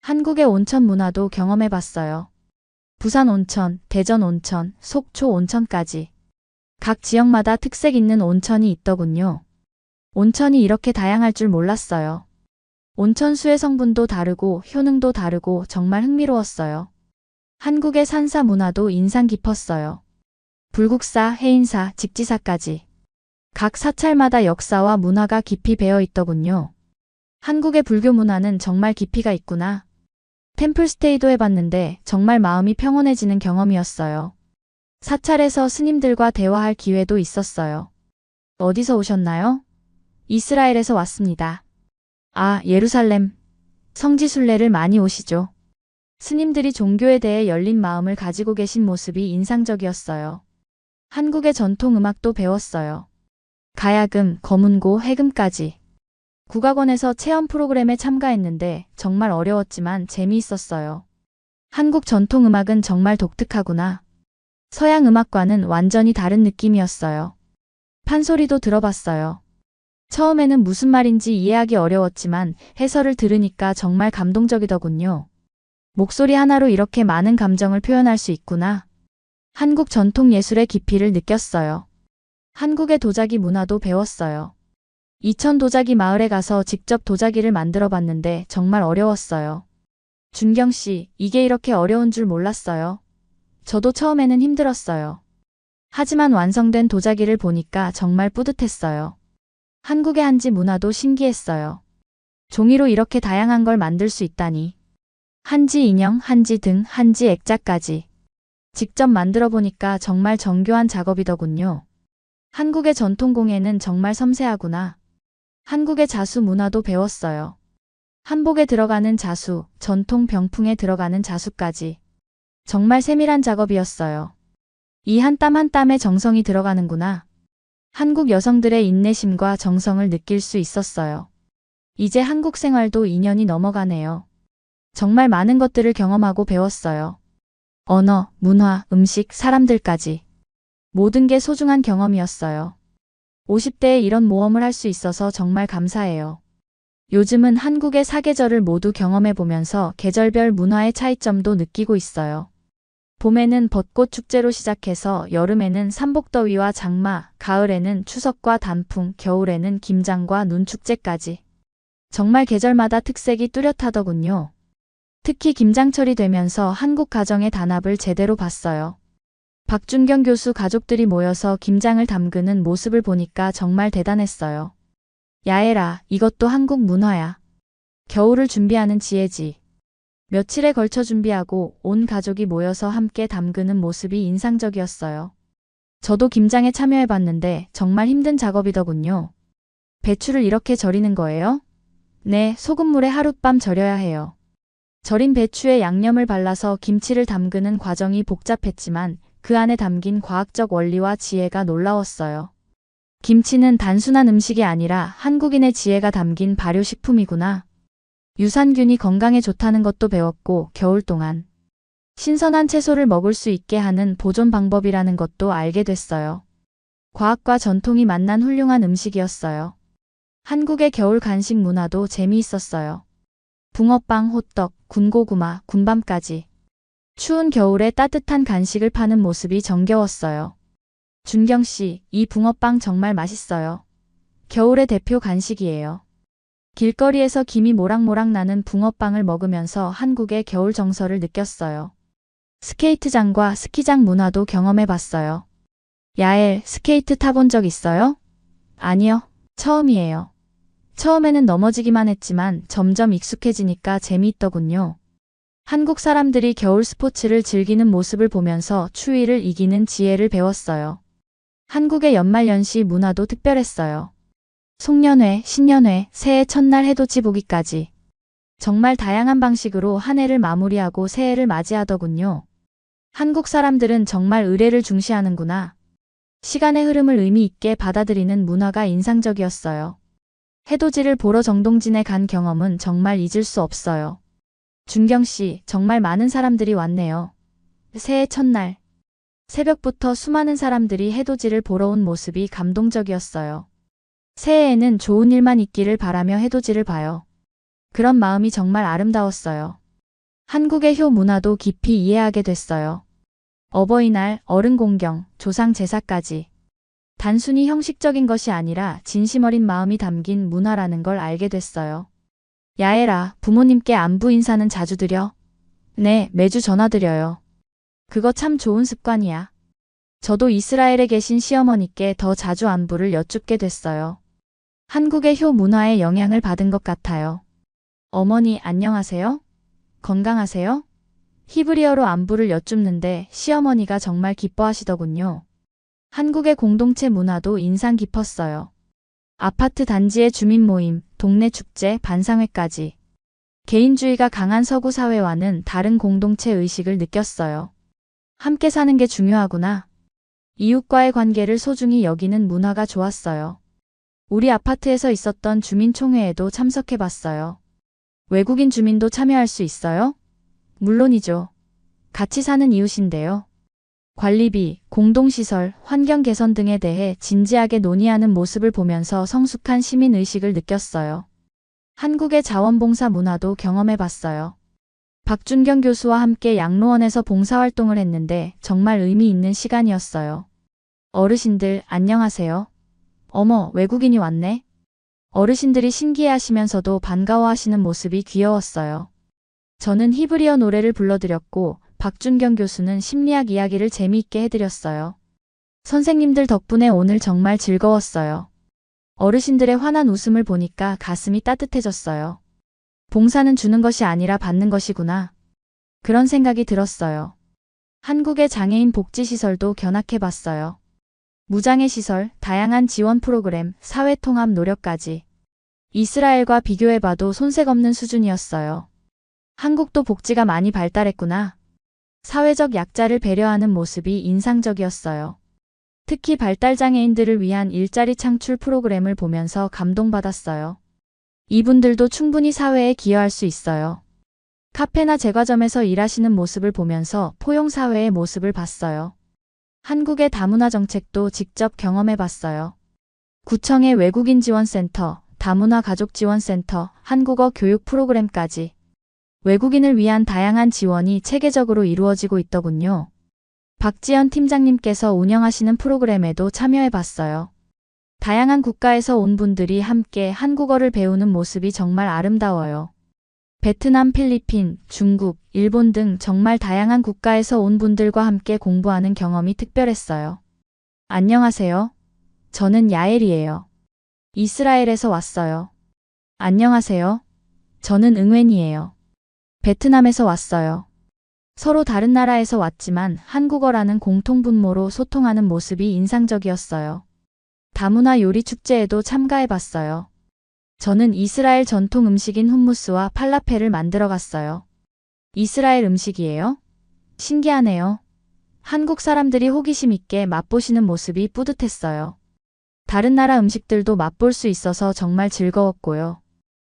한국의 온천 문화도 경험해봤어요. 부산 온천, 대전 온천, 속초 온천까지. 각 지역마다 특색 있는 온천이 있더군요. 온천이 이렇게 다양할 줄 몰랐어요. 온천수의 성분도 다르고 효능도 다르고 정말 흥미로웠어요. 한국의 산사 문화도 인상 깊었어요. 불국사, 해인사, 직지사까지. 각 사찰마다 역사와 문화가 깊이 배어 있더군요. 한국의 불교 문화는 정말 깊이가 있구나. 템플스테이도 해봤는데 정말 마음이 평온해지는 경험이었어요. 사찰에서 스님들과 대화할 기회도 있었어요. 어디서 오셨나요? 이스라엘에서 왔습니다. 아, 예루살렘. 성지순례를 많이 오시죠. 스님들이 종교에 대해 열린 마음을 가지고 계신 모습이 인상적이었어요. 한국의 전통 음악도 배웠어요. 가야금, 거문고, 해금까지. 국악원에서 체험 프로그램에 참가했는데 정말 어려웠지만 재미있었어요. 한국 전통 음악은 정말 독특하구나. 서양 음악과는 완전히 다른 느낌이었어요. 판소리도 들어봤어요. 처음에는 무슨 말인지 이해하기 어려웠지만 해설을 들으니까 정말 감동적이더군요. 목소리 하나로 이렇게 많은 감정을 표현할 수 있구나. 한국 전통 예술의 깊이를 느꼈어요. 한국의 도자기 문화도 배웠어요. 이천 도자기 마을에 가서 직접 도자기를 만들어 봤는데 정말 어려웠어요. 준경 씨, 이게 이렇게 어려운 줄 몰랐어요. 저도 처음에는 힘들었어요. 하지만 완성된 도자기를 보니까 정말 뿌듯했어요. 한국의 한지 문화도 신기했어요. 종이로 이렇게 다양한 걸 만들 수 있다니. 한지 인형, 한지 등, 한지 액자까지. 직접 만들어 보니까 정말 정교한 작업이더군요. 한국의 전통공예는 정말 섬세하구나. 한국의 자수 문화도 배웠어요. 한복에 들어가는 자수, 전통 병풍에 들어가는 자수까지. 정말 세밀한 작업이었어요. 이 한 땀 한 땀에 정성이 들어가는구나. 한국 여성들의 인내심과 정성을 느낄 수 있었어요. 이제 한국 생활도 2년이 넘어가네요. 정말 많은 것들을 경험하고 배웠어요. 언어, 문화, 음식, 사람들까지. 모든 게 소중한 경험이었어요. 50대에 이런 모험을 할 수 있어서 정말 감사해요. 요즘은 한국의 사계절을 모두 경험해보면서 계절별 문화의 차이점도 느끼고 있어요. 봄에는 벚꽃 축제로 시작해서 여름에는 삼복더위와 장마, 가을에는 추석과 단풍, 겨울에는 김장과 눈축제까지. 정말 계절마다 특색이 뚜렷하더군요. 특히 김장철이 되면서 한국 가정의 단합을 제대로 봤어요. 박준경 교수 가족들이 모여서 김장을 담그는 모습을 보니까 정말 대단했어요. 야에라, 이것도 한국 문화야. 겨울을 준비하는 지혜지. 며칠에 걸쳐 준비하고 온 가족이 모여서 함께 담그는 모습이 인상적이었어요. 저도 김장에 참여해봤는데 정말 힘든 작업이더군요. 배추를 이렇게 절이는 거예요? 네, 소금물에 하룻밤 절여야 해요. 절인 배추에 양념을 발라서 김치를 담그는 과정이 복잡했지만 그 안에 담긴 과학적 원리와 지혜가 놀라웠어요. 김치는 단순한 음식이 아니라 한국인의 지혜가 담긴 발효식품이구나. 유산균이 건강에 좋다는 것도 배웠고 겨울 동안 신선한 채소를 먹을 수 있게 하는 보존 방법이라는 것도 알게 됐어요. 과학과 전통이 만난 훌륭한 음식이었어요. 한국의 겨울 간식 문화도 재미있었어요. 붕어빵, 호떡, 군고구마, 군밤까지. 추운 겨울에 따뜻한 간식을 파는 모습이 정겨웠어요. 준경 씨, 이 붕어빵 정말 맛있어요. 겨울의 대표 간식이에요. 길거리에서 김이 모락모락 나는 붕어빵을 먹으면서 한국의 겨울 정서를 느꼈어요. 스케이트장과 스키장 문화도 경험해봤어요. 야엘, 스케이트 타본 적 있어요? 아니요, 처음이에요. 처음에는 넘어지기만 했지만 점점 익숙해지니까 재미있더군요. 한국 사람들이 겨울 스포츠를 즐기는 모습을 보면서 추위를 이기는 지혜를 배웠어요. 한국의 연말연시 문화도 특별했어요. 송년회, 신년회, 새해 첫날 해돋이 보기까지. 정말 다양한 방식으로 한 해를 마무리하고 새해를 맞이하더군요. 한국 사람들은 정말 의례를 중시하는구나. 시간의 흐름을 의미 있게 받아들이는 문화가 인상적이었어요. 해돋이를 보러 정동진에 간 경험은 정말 잊을 수 없어요. 준경 씨, 정말 많은 사람들이 왔네요. 새해 첫날. 새벽부터 수많은 사람들이 해돋이를 보러 온 모습이 감동적이었어요. 새해에는 좋은 일만 있기를 바라며 해돋이를 봐요. 그런 마음이 정말 아름다웠어요. 한국의 효 문화도 깊이 이해하게 됐어요. 어버이날, 어른 공경, 조상 제사까지. 단순히 형식적인 것이 아니라 진심 어린 마음이 담긴 문화라는 걸 알게 됐어요. 야애라, 부모님께 안부 인사는 자주 드려? 네, 매주 전화드려요. 그거 참 좋은 습관이야. 저도 이스라엘에 계신 시어머니께 더 자주 안부를 여쭙게 됐어요. 한국의 효 문화에 영향을 받은 것 같아요. 어머니 안녕하세요? 건강하세요? 히브리어로 안부를 여쭙는데 시어머니가 정말 기뻐하시더군요. 한국의 공동체 문화도 인상 깊었어요. 아파트 단지의 주민 모임, 동네 축제, 반상회까지. 개인주의가 강한 서구 사회와는 다른 공동체 의식을 느꼈어요. 함께 사는 게 중요하구나. 이웃과의 관계를 소중히 여기는 문화가 좋았어요. 우리 아파트에서 있었던 주민총회에도 참석해봤어요. 외국인 주민도 참여할 수 있어요? 물론이죠. 같이 사는 이웃인데요. 관리비, 공동시설, 환경 개선 등에 대해 진지하게 논의하는 모습을 보면서 성숙한 시민의식을 느꼈어요. 한국의 자원봉사 문화도 경험해봤어요. 박준경 교수와 함께 양로원에서 봉사활동을 했는데 정말 의미 있는 시간이었어요. 어르신들 안녕하세요. 어머, 외국인이 왔네. 어르신들이 신기해하시면서도 반가워하시는 모습이 귀여웠어요. 저는 히브리어 노래를 불러드렸고 박준경 교수는 심리학 이야기를 재미있게 해드렸어요. 선생님들 덕분에 오늘 정말 즐거웠어요. 어르신들의 환한 웃음을 보니까 가슴이 따뜻해졌어요. 봉사는 주는 것이 아니라 받는 것이구나. 그런 생각이 들었어요. 한국의 장애인 복지시설도 견학해봤어요. 무장애 시설, 다양한 지원 프로그램, 사회통합 노력까지. 이스라엘과 비교해봐도 손색 없는 수준이었어요. 한국도 복지가 많이 발달했구나. 사회적 약자를 배려하는 모습이 인상적이었어요. 특히 발달장애인들을 위한 일자리 창출 프로그램을 보면서 감동받았어요. 이분들도 충분히 사회에 기여할 수 있어요. 카페나 제과점에서 일하시는 모습을 보면서 포용사회의 모습을 봤어요. 한국의 다문화 정책도 직접 경험해봤어요. 구청의 외국인 지원센터, 다문화 가족 지원센터, 한국어 교육 프로그램까지. 외국인을 위한 다양한 지원이 체계적으로 이루어지고 있더군요. 박지연 팀장님께서 운영하시는 프로그램에도 참여해봤어요. 다양한 국가에서 온 분들이 함께 한국어를 배우는 모습이 정말 아름다워요. 베트남, 필리핀, 중국, 일본 등 정말 다양한 국가에서 온 분들과 함께 공부하는 경험이 특별했어요. 안녕하세요. 저는 야엘이에요. 이스라엘에서 왔어요. 안녕하세요. 저는 응웬이에요. 베트남에서 왔어요. 서로 다른 나라에서 왔지만 한국어라는 공통분모로 소통하는 모습이 인상적이었어요. 다문화 요리 축제에도 참가해봤어요. 저는 이스라엘 전통 음식인 훔무스와 팔라펠을 만들어 갔어요. 이스라엘 음식이에요? 신기하네요. 한국 사람들이 호기심 있게 맛보시는 모습이 뿌듯했어요. 다른 나라 음식들도 맛볼 수 있어서 정말 즐거웠고요.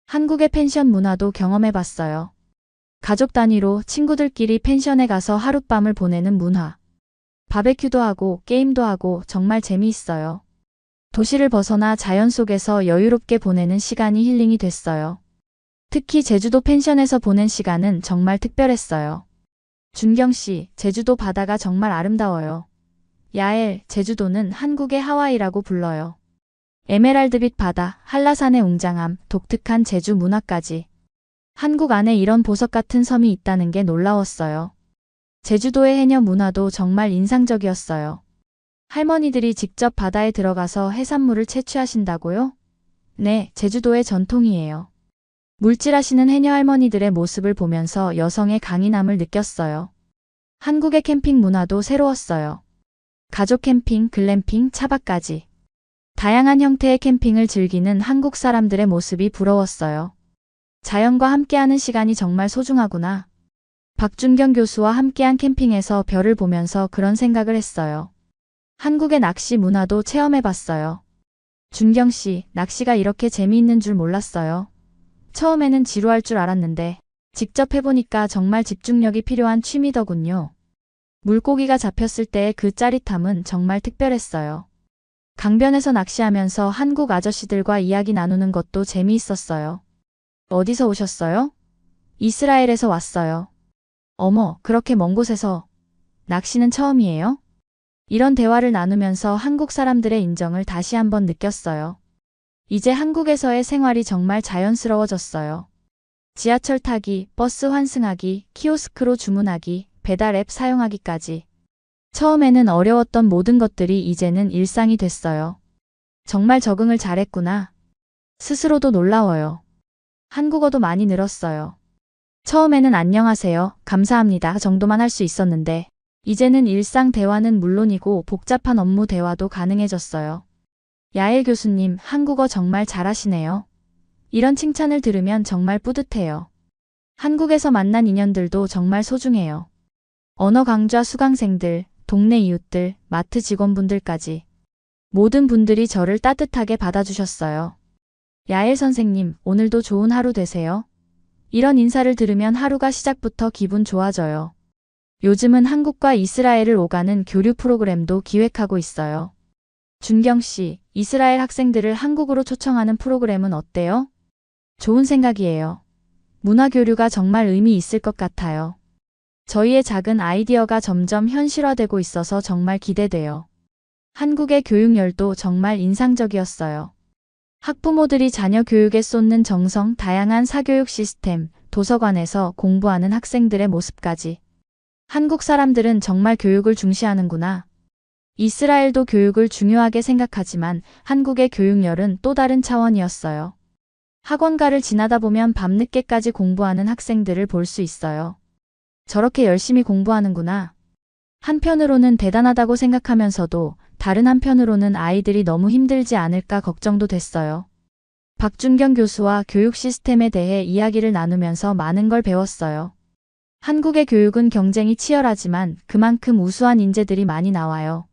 한국의 펜션 문화도 경험해봤어요. 가족 단위로 친구들끼리 펜션에 가서 하룻밤을 보내는 문화. 바베큐도 하고 게임도 하고 정말 재미있어요. 도시를 벗어나 자연 속에서 여유롭게 보내는 시간이 힐링이 됐어요. 특히 제주도 펜션에서 보낸 시간은 정말 특별했어요. 준경 씨, 제주도 바다가 정말 아름다워요. 야엘, 제주도는 한국의 하와이라고 불러요. 에메랄드빛 바다, 한라산의 웅장함, 독특한 제주 문화까지. 한국 안에 이런 보석 같은 섬이 있다는 게 놀라웠어요. 제주도의 해녀 문화도 정말 인상적이었어요. 할머니들이 직접 바다에 들어가서 해산물을 채취하신다고요? 네, 제주도의 전통이에요. 물질하시는 해녀 할머니들의 모습을 보면서 여성의 강인함을 느꼈어요. 한국의 캠핑 문화도 새로웠어요. 가족 캠핑, 글램핑, 차박까지. 다양한 형태의 캠핑을 즐기는 한국 사람들의 모습이 부러웠어요. 자연과 함께하는 시간이 정말 소중하구나. 박준경 교수와 함께한 캠핑에서 별을 보면서 그런 생각을 했어요. 한국의 낚시 문화도 체험해봤어요. 준경 씨, 낚시가 이렇게 재미있는 줄 몰랐어요. 처음에는 지루할 줄 알았는데 직접 해보니까 정말 집중력이 필요한 취미더군요. 물고기가 잡혔을 때의 그 짜릿함은 정말 특별했어요. 강변에서 낚시하면서 한국 아저씨들과 이야기 나누는 것도 재미있었어요. 어디서 오셨어요? 이스라엘에서 왔어요. 어머, 그렇게 먼 곳에서. 낚시는 처음이에요? 이런 대화를 나누면서 한국 사람들의 인정을 다시 한번 느꼈어요. 이제 한국에서의 생활이 정말 자연스러워졌어요. 지하철 타기, 버스 환승하기, 키오스크로 주문하기, 배달 앱 사용하기까지. 처음에는 어려웠던 모든 것들이 이제는 일상이 됐어요. 정말 적응을 잘했구나. 스스로도 놀라워요. 한국어도 많이 늘었어요. 처음에는 안녕하세요, 감사합니다 정도만 할 수 있었는데 이제는 일상 대화는 물론이고 복잡한 업무 대화도 가능해졌어요. 야엘 교수님, 한국어 정말 잘하시네요. 이런 칭찬을 들으면 정말 뿌듯해요. 한국에서 만난 인연들도 정말 소중해요. 언어 강좌 수강생들, 동네 이웃들, 마트 직원분들까지. 모든 분들이 저를 따뜻하게 받아주셨어요. 야엘 선생님, 오늘도 좋은 하루 되세요. 이런 인사를 들으면 하루가 시작부터 기분 좋아져요. 요즘은 한국과 이스라엘을 오가는 교류 프로그램도 기획하고 있어요. 준경 씨, 이스라엘 학생들을 한국으로 초청하는 프로그램은 어때요? 좋은 생각이에요. 문화 교류가 정말 의미 있을 것 같아요. 저희의 작은 아이디어가 점점 현실화되고 있어서 정말 기대돼요. 한국의 교육열도 정말 인상적이었어요. 학부모들이 자녀 교육에 쏟는 정성, 다양한 사교육 시스템, 도서관에서 공부하는 학생들의 모습까지. 한국 사람들은 정말 교육을 중시하는구나. 이스라엘도 교육을 중요하게 생각하지만 한국의 교육열은 또 다른 차원이었어요. 학원가를 지나다 보면 밤늦게까지 공부하는 학생들을 볼 수 있어요. 저렇게 열심히 공부하는구나. 한편으로는 대단하다고 생각하면서도 다른 한편으로는 아이들이 너무 힘들지 않을까 걱정도 됐어요. 박준경 교수와 교육 시스템에 대해 이야기를 나누면서 많은 걸 배웠어요. 한국의 교육은 경쟁이 치열하지만 그만큼 우수한 인재들이 많이 나와요.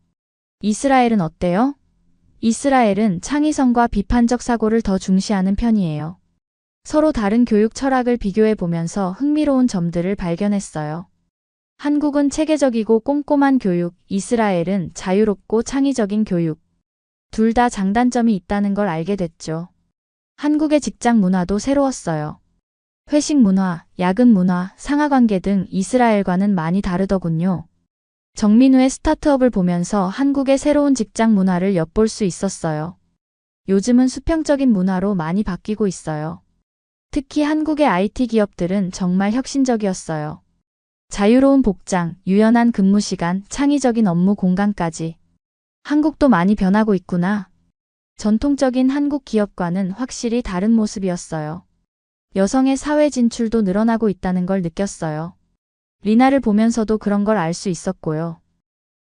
이스라엘은 어때요? 이스라엘은 창의성과 비판적 사고를 더 중시하는 편이에요. 서로 다른 교육 철학을 비교해 보면서 흥미로운 점들을 발견했어요. 한국은 체계적이고 꼼꼼한 교육, 이스라엘은 자유롭고 창의적인 교육. 둘 다 장단점이 있다는 걸 알게 됐죠. 한국의 직장 문화도 새로웠어요. 회식 문화, 야근 문화, 상하관계 등 이스라엘과는 많이 다르더군요. 정민우의 스타트업을 보면서 한국의 새로운 직장 문화를 엿볼 수 있었어요. 요즘은 수평적인 문화로 많이 바뀌고 있어요. 특히 한국의 IT 기업들은 정말 혁신적이었어요. 자유로운 복장, 유연한 근무 시간, 창의적인 업무 공간까지. 한국도 많이 변하고 있구나. 전통적인 한국 기업과는 확실히 다른 모습이었어요. 여성의 사회 진출도 늘어나고 있다는 걸 느꼈어요. 리나를 보면서도 그런 걸 알 수 있었고요.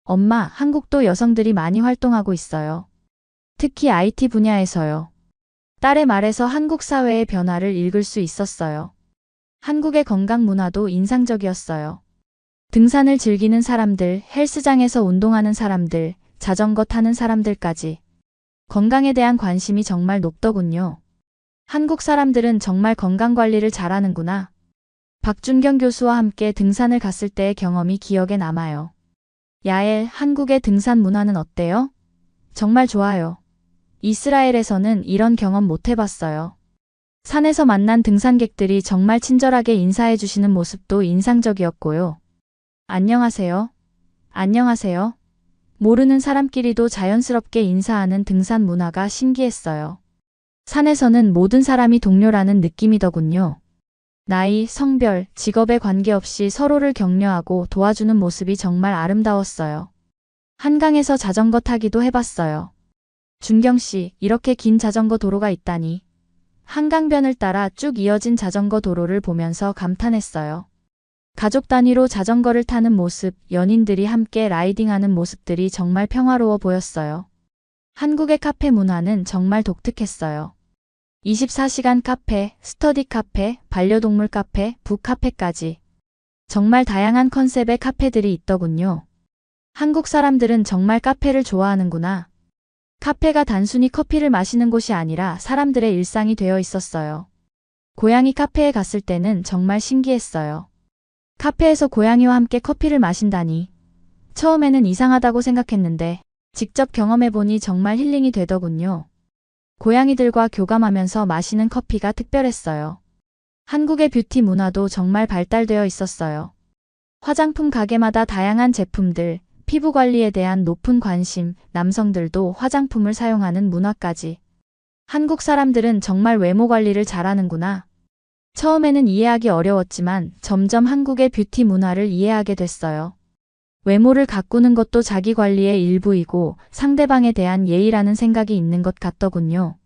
엄마, 한국도 여성들이 많이 활동하고 있어요. 특히 IT 분야에서요. 딸의 말에서 한국 사회의 변화를 읽을 수 있었어요. 한국의 건강 문화도 인상적이었어요. 등산을 즐기는 사람들, 헬스장에서 운동하는 사람들, 자전거 타는 사람들까지. 건강에 대한 관심이 정말 높더군요. 한국 사람들은 정말 건강 관리를 잘하는구나. 박준경 교수와 함께 등산을 갔을 때의 경험이 기억에 남아요. 야엘, 한국의 등산 문화는 어때요? 정말 좋아요. 이스라엘에서는 이런 경험 못 해봤어요. 산에서 만난 등산객들이 정말 친절하게 인사해 주시는 모습도 인상적이었고요. 안녕하세요. 안녕하세요. 모르는 사람끼리도 자연스럽게 인사하는 등산 문화가 신기했어요. 산에서는 모든 사람이 동료라는 느낌이더군요. 나이, 성별, 직업에 관계없이 서로를 격려하고 도와주는 모습이 정말 아름다웠어요. 한강에서 자전거 타기도 해봤어요. 준경 씨, 이렇게 긴 자전거 도로가 있다니. 한강변을 따라 쭉 이어진 자전거 도로를 보면서 감탄했어요. 가족 단위로 자전거를 타는 모습, 연인들이 함께 라이딩하는 모습들이 정말 평화로워 보였어요. 한국의 카페 문화는 정말 독특했어요. 24시간 카페, 스터디 카페, 반려동물 카페, 북카페까지. 정말 다양한 컨셉의 카페들이 있더군요. 한국 사람들은 정말 카페를 좋아하는구나. 카페가 단순히 커피를 마시는 곳이 아니라 사람들의 일상이 되어 있었어요. 고양이 카페에 갔을 때는 정말 신기했어요. 카페에서 고양이와 함께 커피를 마신다니. 처음에는 이상하다고 생각했는데 직접 경험해보니 정말 힐링이 되더군요. 고양이들과 교감하면서 마시는 커피가 특별했어요. 한국의 뷰티 문화도 정말 발달되어 있었어요. 화장품 가게마다 다양한 제품들, 피부 관리에 대한 높은 관심, 남성들도 화장품을 사용하는 문화까지. 한국 사람들은 정말 외모 관리를 잘하는구나. 처음에는 이해하기 어려웠지만 점점 한국의 뷰티 문화를 이해하게 됐어요. 외모를 가꾸는 것도 자기 관리의 일부이고 상대방에 대한 예의라는 생각이 있는 것 같더군요.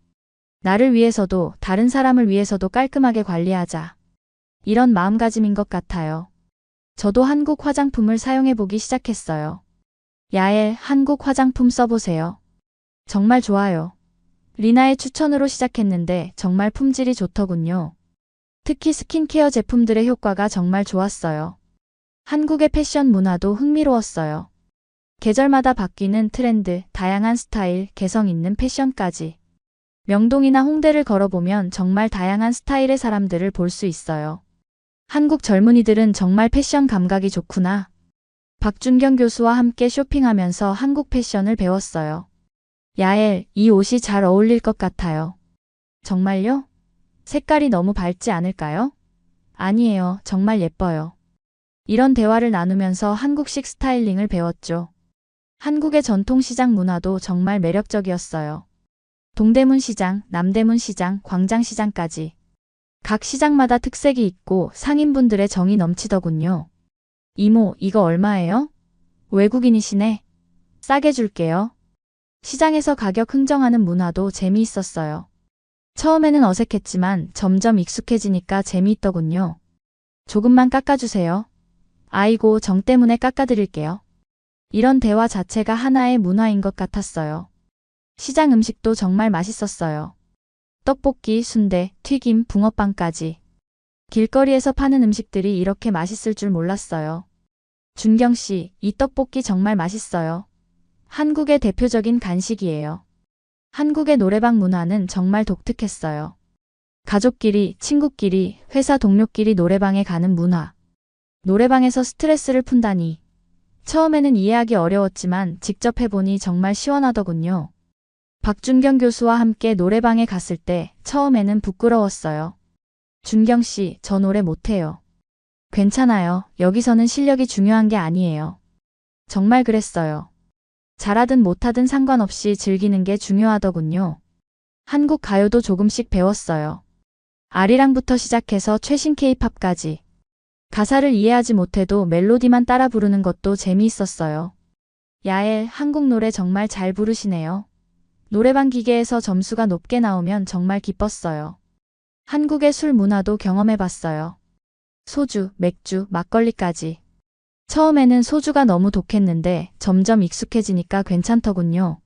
나를 위해서도 다른 사람을 위해서도 깔끔하게 관리하자. 이런 마음가짐인 것 같아요. 저도 한국 화장품을 사용해보기 시작했어요. 야엘, 한국 화장품 써보세요. 정말 좋아요. 리나의 추천으로 시작했는데 정말 품질이 좋더군요. 특히 스킨케어 제품들의 효과가 정말 좋았어요. 한국의 패션 문화도 흥미로웠어요. 계절마다 바뀌는 트렌드, 다양한 스타일, 개성 있는 패션까지. 명동이나 홍대를 걸어보면 정말 다양한 스타일의 사람들을 볼 수 있어요. 한국 젊은이들은 정말 패션 감각이 좋구나. 박준경 교수와 함께 쇼핑하면서 한국 패션을 배웠어요. 야엘, 이 옷이 잘 어울릴 것 같아요. 정말요? 색깔이 너무 밝지 않을까요? 아니에요. 정말 예뻐요. 이런 대화를 나누면서 한국식 스타일링을 배웠죠. 한국의 전통시장 문화도 정말 매력적이었어요. 동대문 시장, 남대문 시장, 광장시장까지. 각 시장마다 특색이 있고 상인분들의 정이 넘치더군요. 이모, 이거 얼마예요? 외국인이시네. 싸게 줄게요. 시장에서 가격 흥정하는 문화도 재미있었어요. 처음에는 어색했지만 점점 익숙해지니까 재미있더군요. 조금만 깎아주세요. 아이고, 정 때문에 깎아드릴게요. 이런 대화 자체가 하나의 문화인 것 같았어요. 시장 음식도 정말 맛있었어요. 떡볶이, 순대, 튀김, 붕어빵까지. 길거리에서 파는 음식들이 이렇게 맛있을 줄 몰랐어요. 준경 씨, 이 떡볶이 정말 맛있어요. 한국의 대표적인 간식이에요. 한국의 노래방 문화는 정말 독특했어요. 가족끼리, 친구끼리, 회사 동료끼리 노래방에 가는 문화. 노래방에서 스트레스를 푼다니. 처음에는 이해하기 어려웠지만 직접 해보니 정말 시원하더군요. 박준경 교수와 함께 노래방에 갔을 때 처음에는 부끄러웠어요. 준경 씨, 저 노래 못해요. 괜찮아요. 여기서는 실력이 중요한 게 아니에요. 정말 그랬어요. 잘하든 못하든 상관없이 즐기는 게 중요하더군요. 한국 가요도 조금씩 배웠어요. 아리랑부터 시작해서 최신 K-팝까지. 가사를 이해하지 못해도 멜로디만 따라 부르는 것도 재미있었어요. 야엘, 한국 노래 정말 잘 부르시네요. 노래방 기계에서 점수가 높게 나오면 정말 기뻤어요. 한국의 술 문화도 경험해봤어요. 소주, 맥주, 막걸리까지. 처음에는 소주가 너무 독했는데 점점 익숙해지니까 괜찮더군요.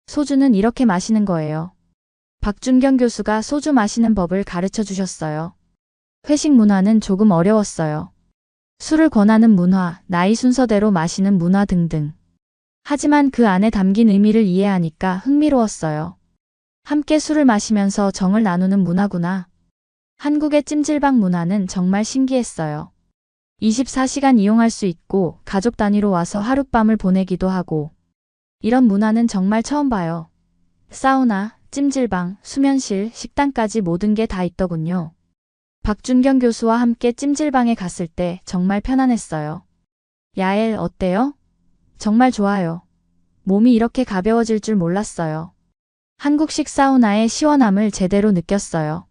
소주는 이렇게 마시는 거예요. 박준경 교수가 소주 마시는 법을 가르쳐 주셨어요. 회식 문화는 조금 어려웠어요. 술을 권하는 문화, 나이 순서대로 마시는 문화 등등. 하지만 그 안에 담긴 의미를 이해하니까 흥미로웠어요. 함께 술을 마시면서 정을 나누는 문화구나. 한국의 찜질방 문화는 정말 신기했어요. 24시간 이용할 수 있고 가족 단위로 와서 하룻밤을 보내기도 하고. 이런 문화는 정말 처음 봐요. 사우나, 찜질방, 수면실, 식당까지 모든 게 다 있더군요. 박준경 교수와 함께 찜질방에 갔을 때 정말 편안했어요. 야엘 어때요? 정말 좋아요. 몸이 이렇게 가벼워질 줄 몰랐어요. 한국식 사우나의 시원함을 제대로 느꼈어요.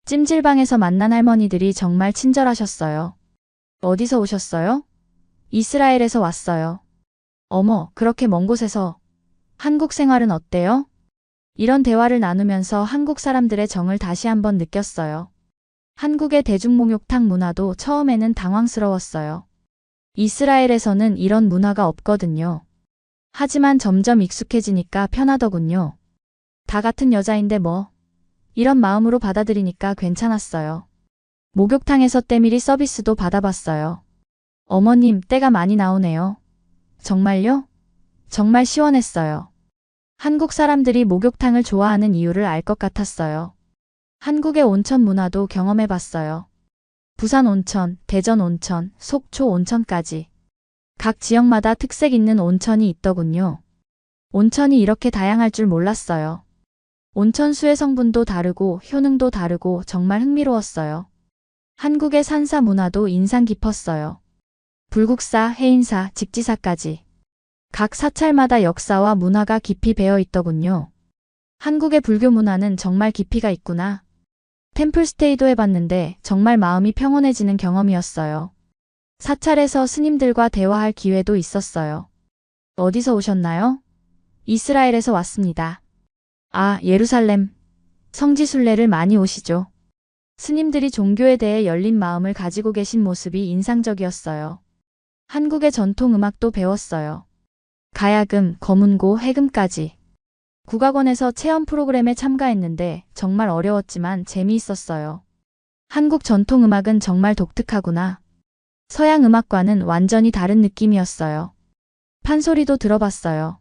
찜질방에서 만난 할머니들이 정말 친절하셨어요. 어디서 오셨어요? 이스라엘에서 왔어요. 어머, 그렇게 먼 곳에서. 한국 생활은 어때요? 이런 대화를 나누면서 한국 사람들의 정을 다시 한번 느꼈어요. 한국의 대중목욕탕 문화도 처음에는 당황스러웠어요. 이스라엘에서는 이런 문화가 없거든요. 하지만 점점 익숙해지니까 편하더군요. 다 같은 여자인데 뭐. 이런 마음으로 받아들이니까 괜찮았어요. 목욕탕에서 때밀이 서비스도 받아봤어요. 어머님, 때가 많이 나오네요. 정말요? 정말 시원했어요. 한국 사람들이 목욕탕을 좋아하는 이유를 알 것 같았어요. 한국의 온천 문화도 경험해봤어요. 부산 온천, 대전 온천, 속초 온천까지. 각 지역마다 특색 있는 온천이 있더군요. 온천이 이렇게 다양할 줄 몰랐어요. 온천수의 성분도 다르고 효능도 다르고 정말 흥미로웠어요. 한국의 산사 문화도 인상 깊었어요. 불국사, 해인사, 직지사까지. 각 사찰마다 역사와 문화가 깊이 배어 있더군요. 한국의 불교 문화는 정말 깊이가 있구나. 템플스테이도 해봤는데 정말 마음이 평온해지는 경험이었어요. 사찰에서 스님들과 대화할 기회도 있었어요. 어디서 오셨나요? 이스라엘에서 왔습니다. 아, 예루살렘. 성지순례를 많이 오시죠. 스님들이 종교에 대해 열린 마음을 가지고 계신 모습이 인상적이었어요. 한국의 전통 음악도 배웠어요. 가야금, 거문고, 해금까지. 국악원에서 체험 프로그램에 참가했는데 정말 어려웠지만 재미있었어요. 한국 전통 음악은 정말 독특하구나. 서양 음악과는 완전히 다른 느낌이었어요. 판소리도 들어봤어요.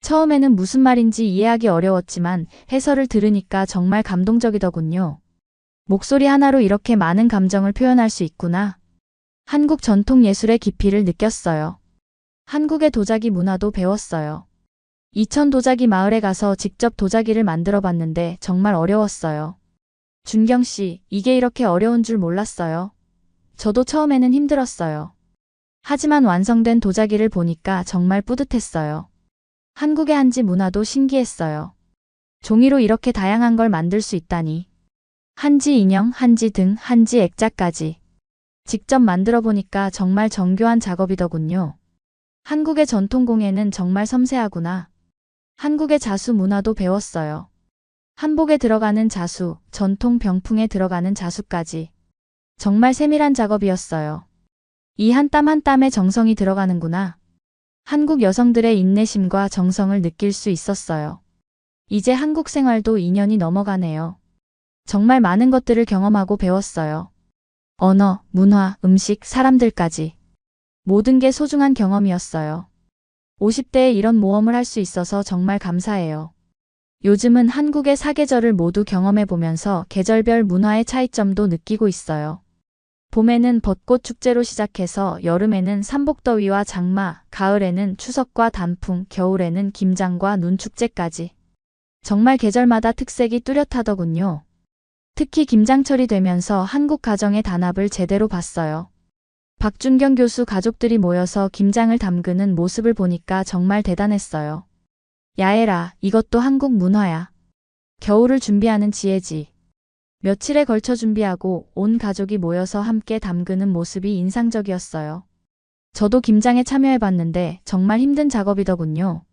처음에는 무슨 말인지 이해하기 어려웠지만 해설을 들으니까 정말 감동적이더군요. 목소리 하나로 이렇게 많은 감정을 표현할 수 있구나. 한국 전통 예술의 깊이를 느꼈어요. 한국의 도자기 문화도 배웠어요. 이천 도자기 마을에 가서 직접 도자기를 만들어 봤는데 정말 어려웠어요. 준경 씨, 이게 이렇게 어려운 줄 몰랐어요. 저도 처음에는 힘들었어요. 하지만 완성된 도자기를 보니까 정말 뿌듯했어요. 한국의 한지 문화도 신기했어요. 종이로 이렇게 다양한 걸 만들 수 있다니. 한지 인형, 한지 등, 한지 액자까지. 직접 만들어 보니까 정말 정교한 작업이더군요. 한국의 전통공예는 정말 섬세하구나. 한국의 자수 문화도 배웠어요. 한복에 들어가는 자수, 전통 병풍에 들어가는 자수까지. 정말 세밀한 작업이었어요. 이 한 땀 한 땀에 정성이 들어가는구나. 한국 여성들의 인내심과 정성을 느낄 수 있었어요. 이제 한국 생활도 2년이 넘어가네요. 정말 많은 것들을 경험하고 배웠어요. 언어, 문화, 음식, 사람들까지. 모든 게 소중한 경험이었어요. 50대에 이런 모험을 할 수 있어서 정말 감사해요. 요즘은 한국의 사계절을 모두 경험해보면서 계절별 문화의 차이점도 느끼고 있어요. 봄에는 벚꽃 축제로 시작해서 여름에는 삼복더위와 장마, 가을에는 추석과 단풍, 겨울에는 김장과 눈축제까지. 정말 계절마다 특색이 뚜렷하더군요. 특히 김장철이 되면서 한국 가정의 단합을 제대로 봤어요. 박준경 교수 가족들이 모여서 김장을 담그는 모습을 보니까 정말 대단했어요. 야에라, 이것도 한국 문화야. 겨울을 준비하는 지혜지. 며칠에 걸쳐 준비하고 온 가족이 모여서 함께 담그는 모습이 인상적이었어요. 저도 김장에 참여해봤는데 정말 힘든 작업이더군요.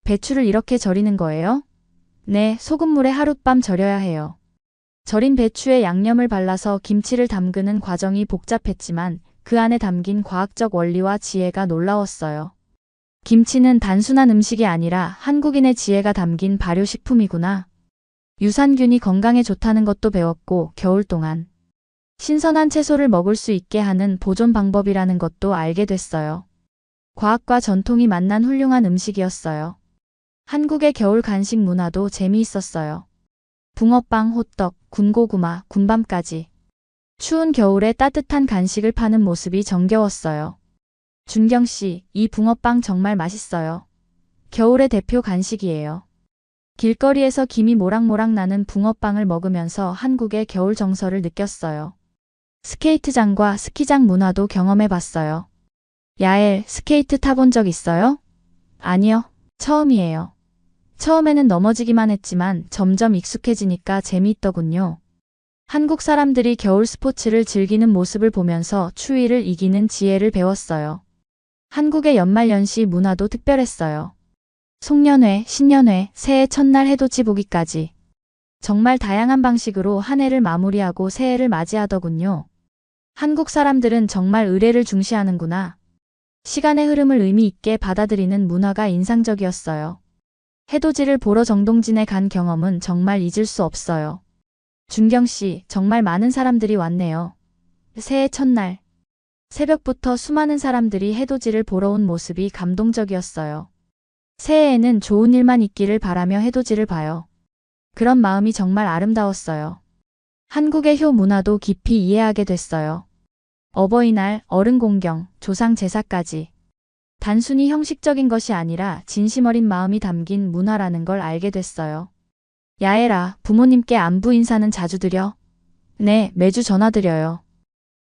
배추를 이렇게 절이는 거예요? 네, 소금물에 하룻밤 절여야 해요. 절인 배추에 양념을 발라서 김치를 담그는 과정이 복잡했지만 그 안에 담긴 과학적 원리와 지혜가 놀라웠어요. 김치는 단순한 음식이 아니라 한국인의 지혜가 담긴 발효식품이구나. 유산균이 건강에 좋다는 것도 배웠고 겨울 동안 신선한 채소를 먹을 수 있게 하는 보존 방법이라는 것도 알게 됐어요. 과학과 전통이 만난 훌륭한 음식이었어요. 한국의 겨울 간식 문화도 재미있었어요. 붕어빵, 호떡, 군고구마, 군밤까지. 추운 겨울에 따뜻한 간식을 파는 모습이 정겨웠어요. 준경 씨, 이 붕어빵 정말 맛있어요. 겨울의 대표 간식이에요. 길거리에서 김이 모락모락 나는 붕어빵을 먹으면서 한국의 겨울 정서를 느꼈어요. 스케이트장과 스키장 문화도 경험해봤어요. 야엘, 스케이트 타본 적 있어요? 아니요, 처음이에요. 처음에는 넘어지기만 했지만 점점 익숙해지니까 재미있더군요. 한국 사람들이 겨울 스포츠를 즐기는 모습을 보면서 추위를 이기는 지혜를 배웠어요. 한국의 연말연시 문화도 특별했어요. 송년회, 신년회, 새해 첫날 해돋이 보기까지. 정말 다양한 방식으로 한 해를 마무리하고 새해를 맞이하더군요. 한국 사람들은 정말 의례를 중시하는구나. 시간의 흐름을 의미 있게 받아들이는 문화가 인상적이었어요. 해돋이를 보러 정동진에 간 경험은 정말 잊을 수 없어요. 준경 씨, 정말 많은 사람들이 왔네요. 새해 첫날. 새벽부터 수많은 사람들이 해돋이를 보러 온 모습이 감동적이었어요. 새해에는 좋은 일만 있기를 바라며 해돋이를 봐요. 그런 마음이 정말 아름다웠어요. 한국의 효 문화도 깊이 이해하게 됐어요. 어버이날, 어른 공경, 조상 제사까지. 단순히 형식적인 것이 아니라 진심 어린 마음이 담긴 문화라는 걸 알게 됐어요. 야애라, 부모님께 안부 인사는 자주 드려? 네, 매주 전화드려요.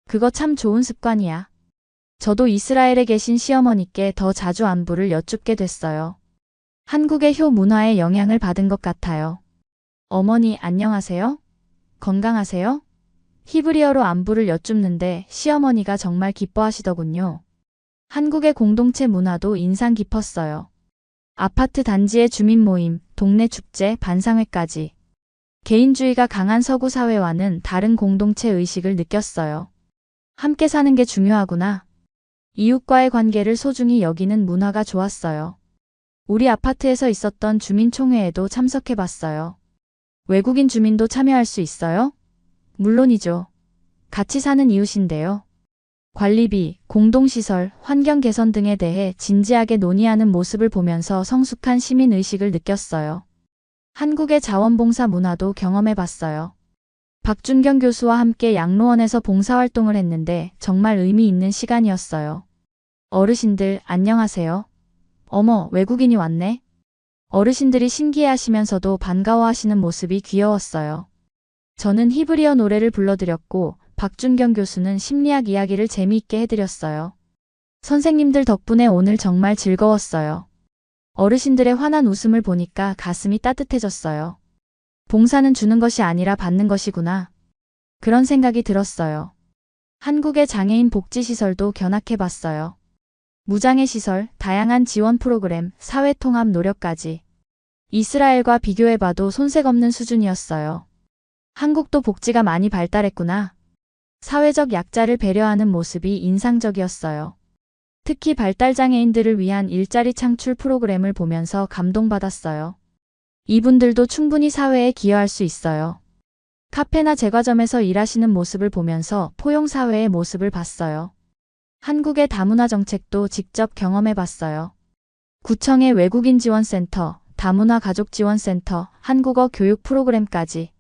그거 참 좋은 습관이야. 저도 이스라엘에 계신 시어머니께 더 자주 안부를 여쭙게 됐어요. 한국의 효 문화에 영향을 받은 것 같아요. 어머니 안녕하세요? 건강하세요? 히브리어로 안부를 여쭙는데 시어머니가 정말 기뻐하시더군요. 한국의 공동체 문화도 인상 깊었어요. 아파트 단지의 주민 모임, 동네 축제, 반상회까지. 개인주의가 강한 서구 사회와는 다른 공동체 의식을 느꼈어요. 함께 사는 게 중요하구나. 이웃과의 관계를 소중히 여기는 문화가 좋았어요. 우리 아파트에서 있었던 주민총회에도 참석해봤어요. 외국인 주민도 참여할 수 있어요? 물론이죠. 같이 사는 이웃인데요. 관리비, 공동시설, 환경 개선 등에 대해 진지하게 논의하는 모습을 보면서 성숙한 시민의식을 느꼈어요. 한국의 자원봉사 문화도 경험해봤어요. 박준경 교수와 함께 양로원에서 봉사활동을 했는데 정말 의미 있는 시간이었어요. 어르신들 안녕하세요. 어머, 외국인이 왔네. 어르신들이 신기해하시면서도 반가워하시는 모습이 귀여웠어요. 저는 히브리어 노래를 불러드렸고 박준경 교수는 심리학 이야기를 재미있게 해드렸어요. 선생님들 덕분에 오늘 정말 즐거웠어요. 어르신들의 환한 웃음을 보니까 가슴이 따뜻해졌어요. 봉사는 주는 것이 아니라 받는 것이구나. 그런 생각이 들었어요. 한국의 장애인 복지시설도 견학해봤어요. 무장애 시설, 다양한 지원 프로그램, 사회통합 노력까지. 이스라엘과 비교해봐도 손색 없는 수준이었어요. 한국도 복지가 많이 발달했구나. 사회적 약자를 배려하는 모습이 인상적이었어요. 특히 발달장애인들을 위한 일자리 창출 프로그램을 보면서 감동받았어요. 이분들도 충분히 사회에 기여할 수 있어요. 카페나 제과점에서 일하시는 모습을 보면서 포용사회의 모습을 봤어요. 한국의 다문화 정책도 직접 경험해봤어요. 구청의 외국인 지원센터, 다문화 가족 지원센터, 한국어 교육 프로그램까지.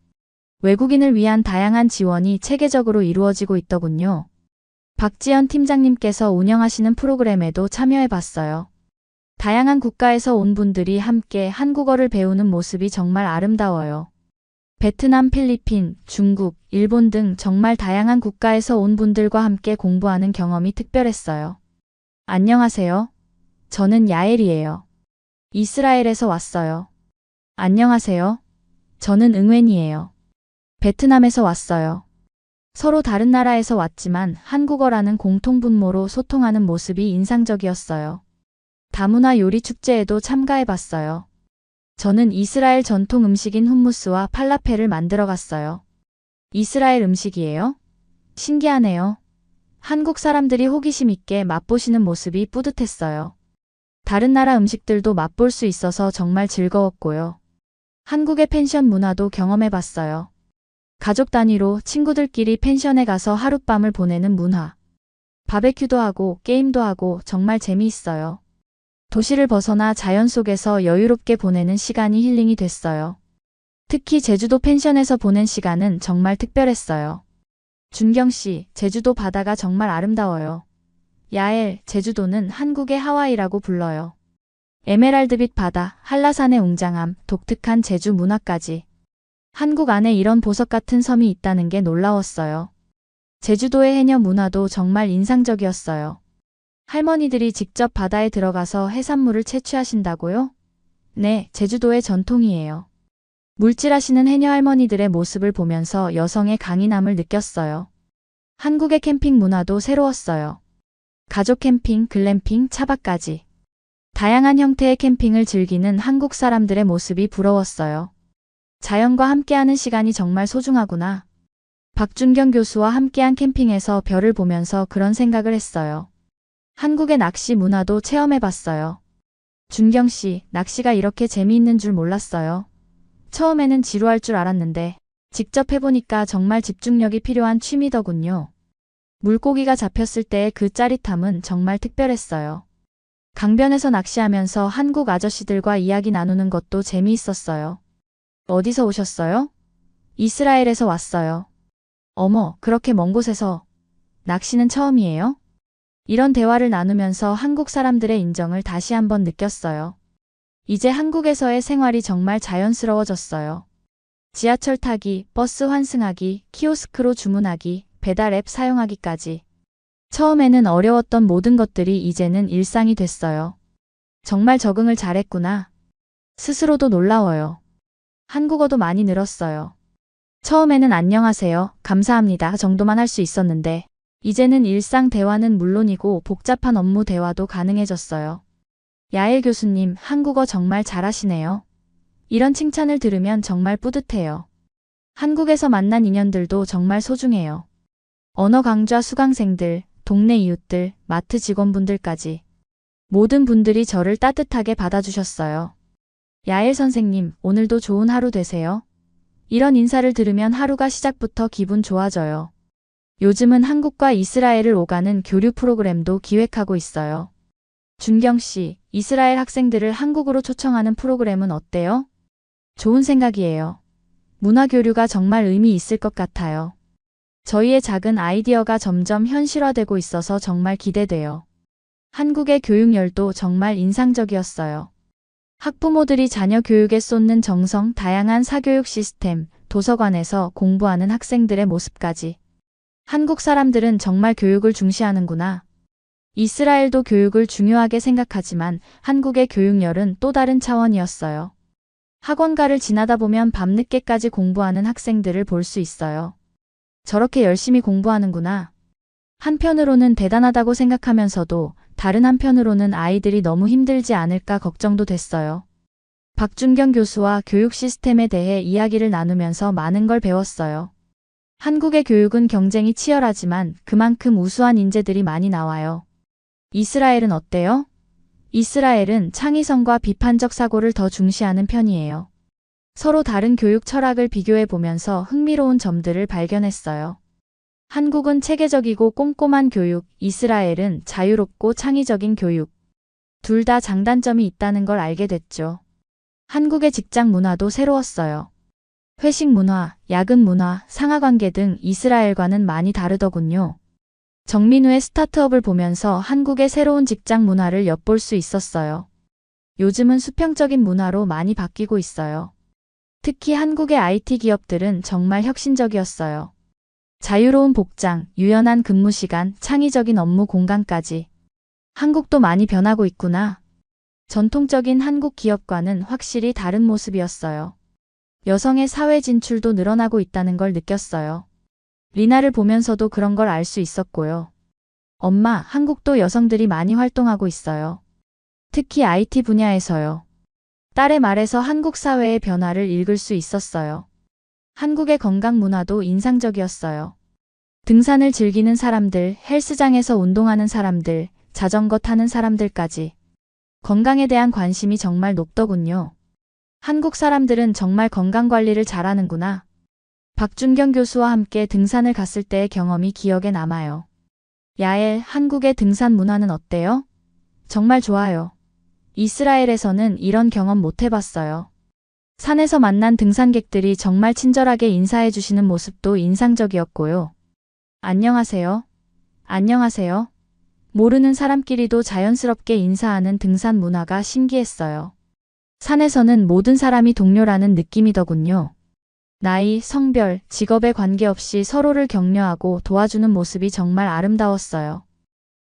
외국인을 위한 다양한 지원이 체계적으로 이루어지고 있더군요. 박지연 팀장님께서 운영하시는 프로그램에도 참여해봤어요. 다양한 국가에서 온 분들이 함께 한국어를 배우는 모습이 정말 아름다워요. 베트남, 필리핀, 중국, 일본 등 정말 다양한 국가에서 온 분들과 함께 공부하는 경험이 특별했어요. 안녕하세요. 저는 야엘이에요. 이스라엘에서 왔어요. 안녕하세요. 저는 응웬이에요. 베트남에서 왔어요. 서로 다른 나라에서 왔지만 한국어라는 공통분모로 소통하는 모습이 인상적이었어요. 다문화 요리 축제에도 참가해봤어요. 저는 이스라엘 전통 음식인 훔무스와 팔라펠을 만들어 갔어요. 이스라엘 음식이에요? 신기하네요. 한국 사람들이 호기심 있게 맛보시는 모습이 뿌듯했어요. 다른 나라 음식들도 맛볼 수 있어서 정말 즐거웠고요. 한국의 펜션 문화도 경험해봤어요. 가족 단위로 친구들끼리 펜션에 가서 하룻밤을 보내는 문화. 바베큐도 하고 게임도 하고 정말 재미있어요. 도시를 벗어나 자연 속에서 여유롭게 보내는 시간이 힐링이 됐어요. 특히 제주도 펜션에서 보낸 시간은 정말 특별했어요. 준경 씨, 제주도 바다가 정말 아름다워요. 야엘, 제주도는 한국의 하와이라고 불러요. 에메랄드빛 바다, 한라산의 웅장함, 독특한 제주 문화까지. 한국 안에 이런 보석 같은 섬이 있다는 게 놀라웠어요. 제주도의 해녀 문화도 정말 인상적이었어요. 할머니들이 직접 바다에 들어가서 해산물을 채취하신다고요? 네, 제주도의 전통이에요. 물질하시는 해녀 할머니들의 모습을 보면서 여성의 강인함을 느꼈어요. 한국의 캠핑 문화도 새로웠어요. 가족 캠핑, 글램핑, 차박까지. 다양한 형태의 캠핑을 즐기는 한국 사람들의 모습이 부러웠어요. 자연과 함께하는 시간이 정말 소중하구나. 박준경 교수와 함께한 캠핑에서 별을 보면서 그런 생각을 했어요. 한국의 낚시 문화도 체험해봤어요. 준경 씨, 낚시가 이렇게 재미있는 줄 몰랐어요. 처음에는 지루할 줄 알았는데 직접 해보니까 정말 집중력이 필요한 취미더군요. 물고기가 잡혔을 때의 그 짜릿함은 정말 특별했어요. 강변에서 낚시하면서 한국 아저씨들과 이야기 나누는 것도 재미있었어요. 어디서 오셨어요? 이스라엘에서 왔어요. 어머, 그렇게 먼 곳에서 낚시는 처음이에요? 이런 대화를 나누면서 한국 사람들의 인정을 다시 한번 느꼈어요. 이제 한국에서의 생활이 정말 자연스러워졌어요. 지하철 타기, 버스 환승하기, 키오스크로 주문하기, 배달 앱 사용하기까지. 처음에는 어려웠던 모든 것들이 이제는 일상이 됐어요. 정말 적응을 잘했구나. 스스로도 놀라워요. 한국어도 많이 늘었어요. 처음에는 안녕하세요, 감사합니다 정도만 할 수 있었는데 이제는 일상 대화는 물론이고 복잡한 업무 대화도 가능해졌어요. 야엘 교수님, 한국어 정말 잘하시네요. 이런 칭찬을 들으면 정말 뿌듯해요. 한국에서 만난 인연들도 정말 소중해요. 언어 강좌 수강생들, 동네 이웃들, 마트 직원분들까지. 모든 분들이 저를 따뜻하게 받아주셨어요. 야엘 선생님, 오늘도 좋은 하루 되세요. 이런 인사를 들으면 하루가 시작부터 기분 좋아져요. 요즘은 한국과 이스라엘을 오가는 교류 프로그램도 기획하고 있어요. 준경 씨, 이스라엘 학생들을 한국으로 초청하는 프로그램은 어때요? 좋은 생각이에요. 문화 교류가 정말 의미 있을 것 같아요. 저희의 작은 아이디어가 점점 현실화되고 있어서 정말 기대돼요. 한국의 교육열도 정말 인상적이었어요. 학부모들이 자녀 교육에 쏟는 정성, 다양한 사교육 시스템, 도서관에서 공부하는 학생들의 모습까지. 한국 사람들은 정말 교육을 중시하는구나. 이스라엘도 교육을 중요하게 생각하지만 한국의 교육열은 또 다른 차원이었어요. 학원가를 지나다 보면 밤늦게까지 공부하는 학생들을 볼 수 있어요. 저렇게 열심히 공부하는구나. 한편으로는 대단하다고 생각하면서도 다른 한편으로는 아이들이 너무 힘들지 않을까 걱정도 됐어요. 박준경 교수와 교육 시스템에 대해 이야기를 나누면서 많은 걸 배웠어요. 한국의 교육은 경쟁이 치열하지만 그만큼 우수한 인재들이 많이 나와요. 이스라엘은 어때요? 이스라엘은 창의성과 비판적 사고를 더 중시하는 편이에요. 서로 다른 교육 철학을 비교해 보면서 흥미로운 점들을 발견했어요. 한국은 체계적이고 꼼꼼한 교육, 이스라엘은 자유롭고 창의적인 교육. 둘 다 장단점이 있다는 걸 알게 됐죠. 한국의 직장 문화도 새로웠어요. 회식 문화, 야근 문화, 상하관계 등 이스라엘과는 많이 다르더군요. 정민우의 스타트업을 보면서 한국의 새로운 직장 문화를 엿볼 수 있었어요. 요즘은 수평적인 문화로 많이 바뀌고 있어요. 특히 한국의 IT 기업들은 정말 혁신적이었어요. 자유로운 복장, 유연한 근무 시간, 창의적인 업무 공간까지. 한국도 많이 변하고 있구나. 전통적인 한국 기업과는 확실히 다른 모습이었어요. 여성의 사회 진출도 늘어나고 있다는 걸 느꼈어요. 리나를 보면서도 그런 걸 알 수 있었고요. 엄마, 한국도 여성들이 많이 활동하고 있어요. 특히 IT 분야에서요. 딸의 말에서 한국 사회의 변화를 읽을 수 있었어요. 한국의 건강 문화도 인상적이었어요. 등산을 즐기는 사람들, 헬스장에서 운동하는 사람들, 자전거 타는 사람들까지 건강에 대한 관심이 정말 높더군요. 한국 사람들은 정말 건강관리를 잘하는구나. 박준경 교수와 함께 등산을 갔을 때의 경험이 기억에 남아요. 야엘, 한국의 등산 문화는 어때요? 정말 좋아요. 이스라엘에서는 이런 경험 못 해봤어요. 산에서 만난 등산객들이 정말 친절하게 인사해 주시는 모습도 인상적이었고요. 안녕하세요. 안녕하세요. 모르는 사람끼리도 자연스럽게 인사하는 등산 문화가 신기했어요. 산에서는 모든 사람이 동료라는 느낌이더군요. 나이, 성별, 직업에 관계없이 서로를 격려하고 도와주는 모습이 정말 아름다웠어요.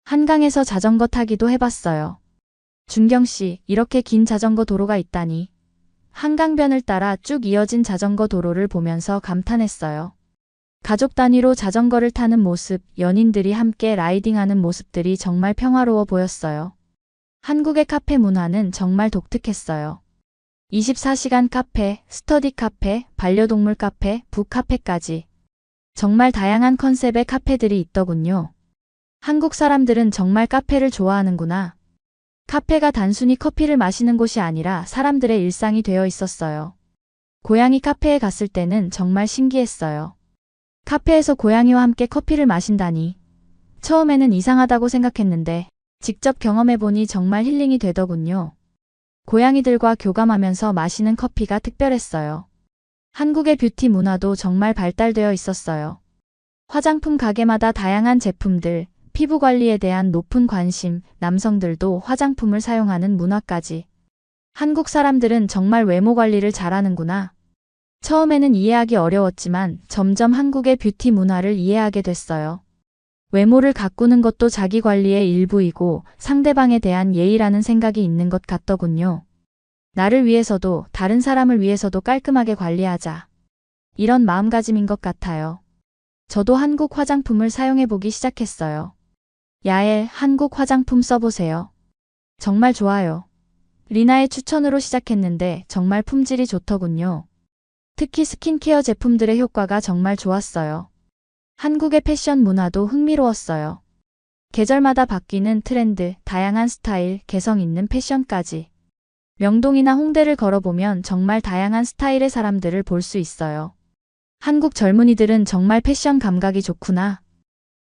한강에서 자전거 타기도 해봤어요. 준경 씨, 이렇게 긴 자전거 도로가 있다니. 한강변을 따라 쭉 이어진 자전거 도로를 보면서 감탄했어요. 가족 단위로 자전거를 타는 모습, 연인들이 함께 라이딩하는 모습들이 정말 평화로워 보였어요. 한국의 카페 문화는 정말 독특했어요. 24시간 카페, 스터디 카페, 반려동물 카페, 북카페까지 정말 다양한 컨셉의 카페들이 있더군요. 한국 사람들은 정말 카페를 좋아하는구나. 카페가 단순히 커피를 마시는 곳이 아니라 사람들의 일상이 되어 있었어요. 고양이 카페에 갔을 때는 정말 신기했어요. 카페에서 고양이와 함께 커피를 마신다니. 처음에는 이상하다고 생각했는데 직접 경험해보니 정말 힐링이 되더군요. 고양이들과 교감하면서 마시는 커피가 특별했어요. 한국의 뷰티 문화도 정말 발달되어 있었어요. 화장품 가게마다 다양한 제품들, 피부 관리에 대한 높은 관심, 남성들도 화장품을 사용하는 문화까지. 한국 사람들은 정말 외모 관리를 잘하는구나. 처음에는 이해하기 어려웠지만 점점 한국의 뷰티 문화를 이해하게 됐어요. 외모를 가꾸는 것도 자기 관리의 일부이고 상대방에 대한 예의라는 생각이 있는 것 같더군요. 나를 위해서도 다른 사람을 위해서도 깔끔하게 관리하자. 이런 마음가짐인 것 같아요. 저도 한국 화장품을 사용해보기 시작했어요. 야엘, 한국 화장품 써보세요. 정말 좋아요. 리나의 추천으로 시작했는데 정말 품질이 좋더군요. 특히 스킨케어 제품들의 효과가 정말 좋았어요. 한국의 패션 문화도 흥미로웠어요. 계절마다 바뀌는 트렌드, 다양한 스타일, 개성 있는 패션까지. 명동이나 홍대를 걸어보면 정말 다양한 스타일의 사람들을 볼 수 있어요. 한국 젊은이들은 정말 패션 감각이 좋구나.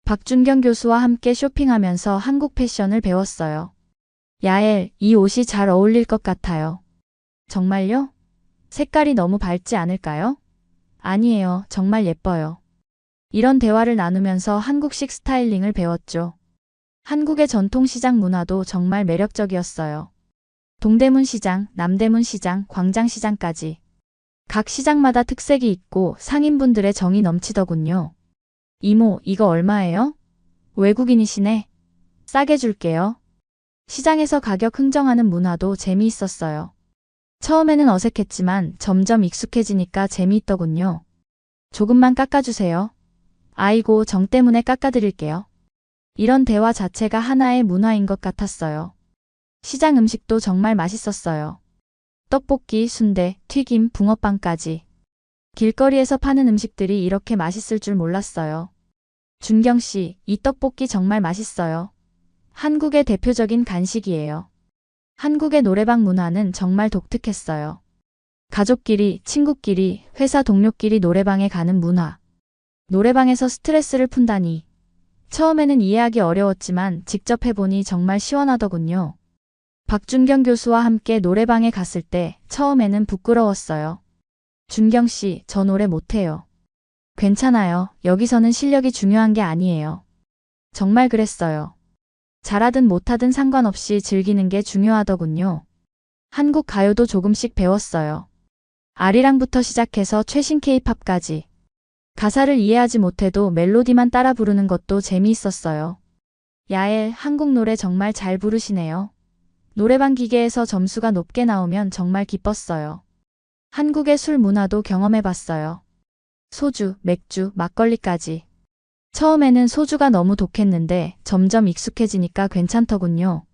박준경 교수와 함께 쇼핑하면서 한국 패션을 배웠어요. 야엘, 이 옷이 잘 어울릴 것 같아요. 정말요? 색깔이 너무 밝지 않을까요? 아니에요. 정말 예뻐요. 이런 대화를 나누면서 한국식 스타일링을 배웠죠. 한국의 전통시장 문화도 정말 매력적이었어요. 동대문 시장, 남대문 시장, 광장시장까지. 각 시장마다 특색이 있고 상인분들의 정이 넘치더군요. 이모, 이거 얼마예요? 외국인이시네. 싸게 줄게요. 시장에서 가격 흥정하는 문화도 재미있었어요. 처음에는 어색했지만 점점 익숙해지니까 재미있더군요. 조금만 깎아주세요. 아이고, 정 때문에 깎아드릴게요. 이런 대화 자체가 하나의 문화인 것 같았어요. 시장 음식도 정말 맛있었어요. 떡볶이, 순대, 튀김, 붕어빵까지. 길거리에서 파는 음식들이 이렇게 맛있을 줄 몰랐어요. 준경 씨, 이 떡볶이 정말 맛있어요. 한국의 대표적인 간식이에요. 한국의 노래방 문화는 정말 독특했어요. 가족끼리, 친구끼리, 회사 동료끼리 노래방에 가는 문화. 노래방에서 스트레스를 푼다니. 처음에는 이해하기 어려웠지만 직접 해보니 정말 시원하더군요. 박준경 교수와 함께 노래방에 갔을 때 처음에는 부끄러웠어요. 준경 씨, 저 노래 못해요. 괜찮아요. 여기서는 실력이 중요한 게 아니에요. 정말 그랬어요. 잘하든 못하든 상관없이 즐기는 게 중요하더군요. 한국 가요도 조금씩 배웠어요. 아리랑부터 시작해서 최신 K-팝까지. 가사를 이해하지 못해도 멜로디만 따라 부르는 것도 재미있었어요. 야엘, 한국 노래 정말 잘 부르시네요. 노래방 기계에서 점수가 높게 나오면 정말 기뻤어요. 한국의 술 문화도 경험해봤어요. 소주, 맥주, 막걸리까지. 처음에는 소주가 너무 독했는데 점점 익숙해지니까 괜찮더군요.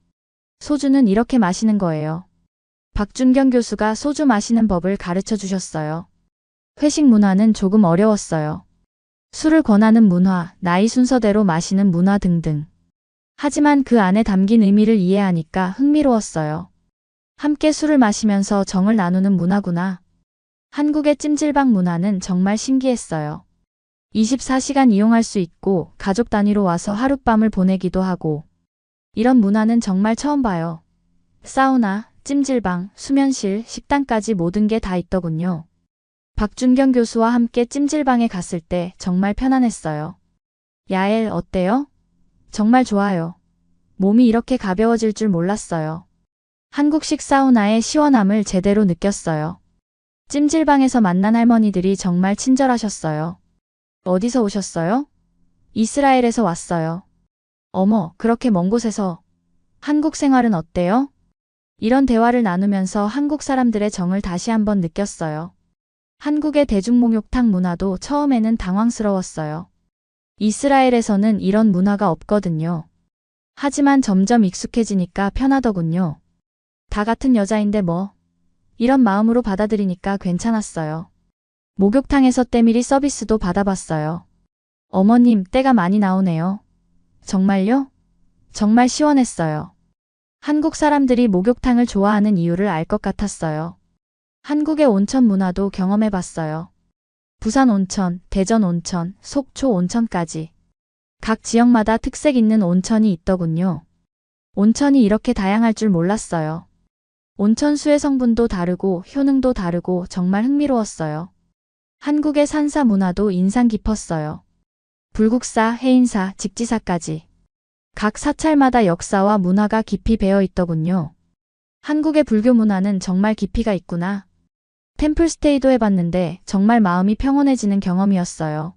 소주는 이렇게 마시는 거예요. 박준경 교수가 소주 마시는 법을 가르쳐 주셨어요. 회식 문화는 조금 어려웠어요. 술을 권하는 문화, 나이 순서대로 마시는 문화 등등. 하지만 그 안에 담긴 의미를 이해하니까 흥미로웠어요. 함께 술을 마시면서 정을 나누는 문화구나. 한국의 찜질방 문화는 정말 신기했어요. 24시간 이용할 수 있고 가족 단위로 와서 하룻밤을 보내기도 하고. 이런 문화는 정말 처음 봐요. 사우나, 찜질방, 수면실, 식당까지 모든 게 다 있더군요. 박준경 교수와 함께 찜질방에 갔을 때 정말 편안했어요. 야엘 어때요? 정말 좋아요. 몸이 이렇게 가벼워질 줄 몰랐어요. 한국식 사우나의 시원함을 제대로 느꼈어요. 찜질방에서 만난 할머니들이 정말 친절하셨어요. 어디서 오셨어요? 이스라엘에서 왔어요. 어머, 그렇게 먼 곳에서. 한국 생활은 어때요? 이런 대화를 나누면서 한국 사람들의 정을 다시 한번 느꼈어요. 한국의 대중목욕탕 문화도 처음에는 당황스러웠어요. 이스라엘에서는 이런 문화가 없거든요. 하지만 점점 익숙해지니까 편하더군요. 다 같은 여자인데 뭐. 이런 마음으로 받아들이니까 괜찮았어요. 목욕탕에서 때밀이 서비스도 받아봤어요. 어머님, 때가 많이 나오네요. 정말요? 정말 시원했어요. 한국 사람들이 목욕탕을 좋아하는 이유를 알 것 같았어요. 한국의 온천 문화도 경험해봤어요. 부산 온천, 대전 온천, 속초 온천까지. 각 지역마다 특색 있는 온천이 있더군요. 온천이 이렇게 다양할 줄 몰랐어요. 온천수의 성분도 다르고 효능도 다르고 정말 흥미로웠어요. 한국의 산사 문화도 인상 깊었어요. 불국사, 해인사, 직지사까지. 각 사찰마다 역사와 문화가 깊이 배어 있더군요. 한국의 불교 문화는 정말 깊이가 있구나. 템플스테이도 해봤는데 정말 마음이 평온해지는 경험이었어요.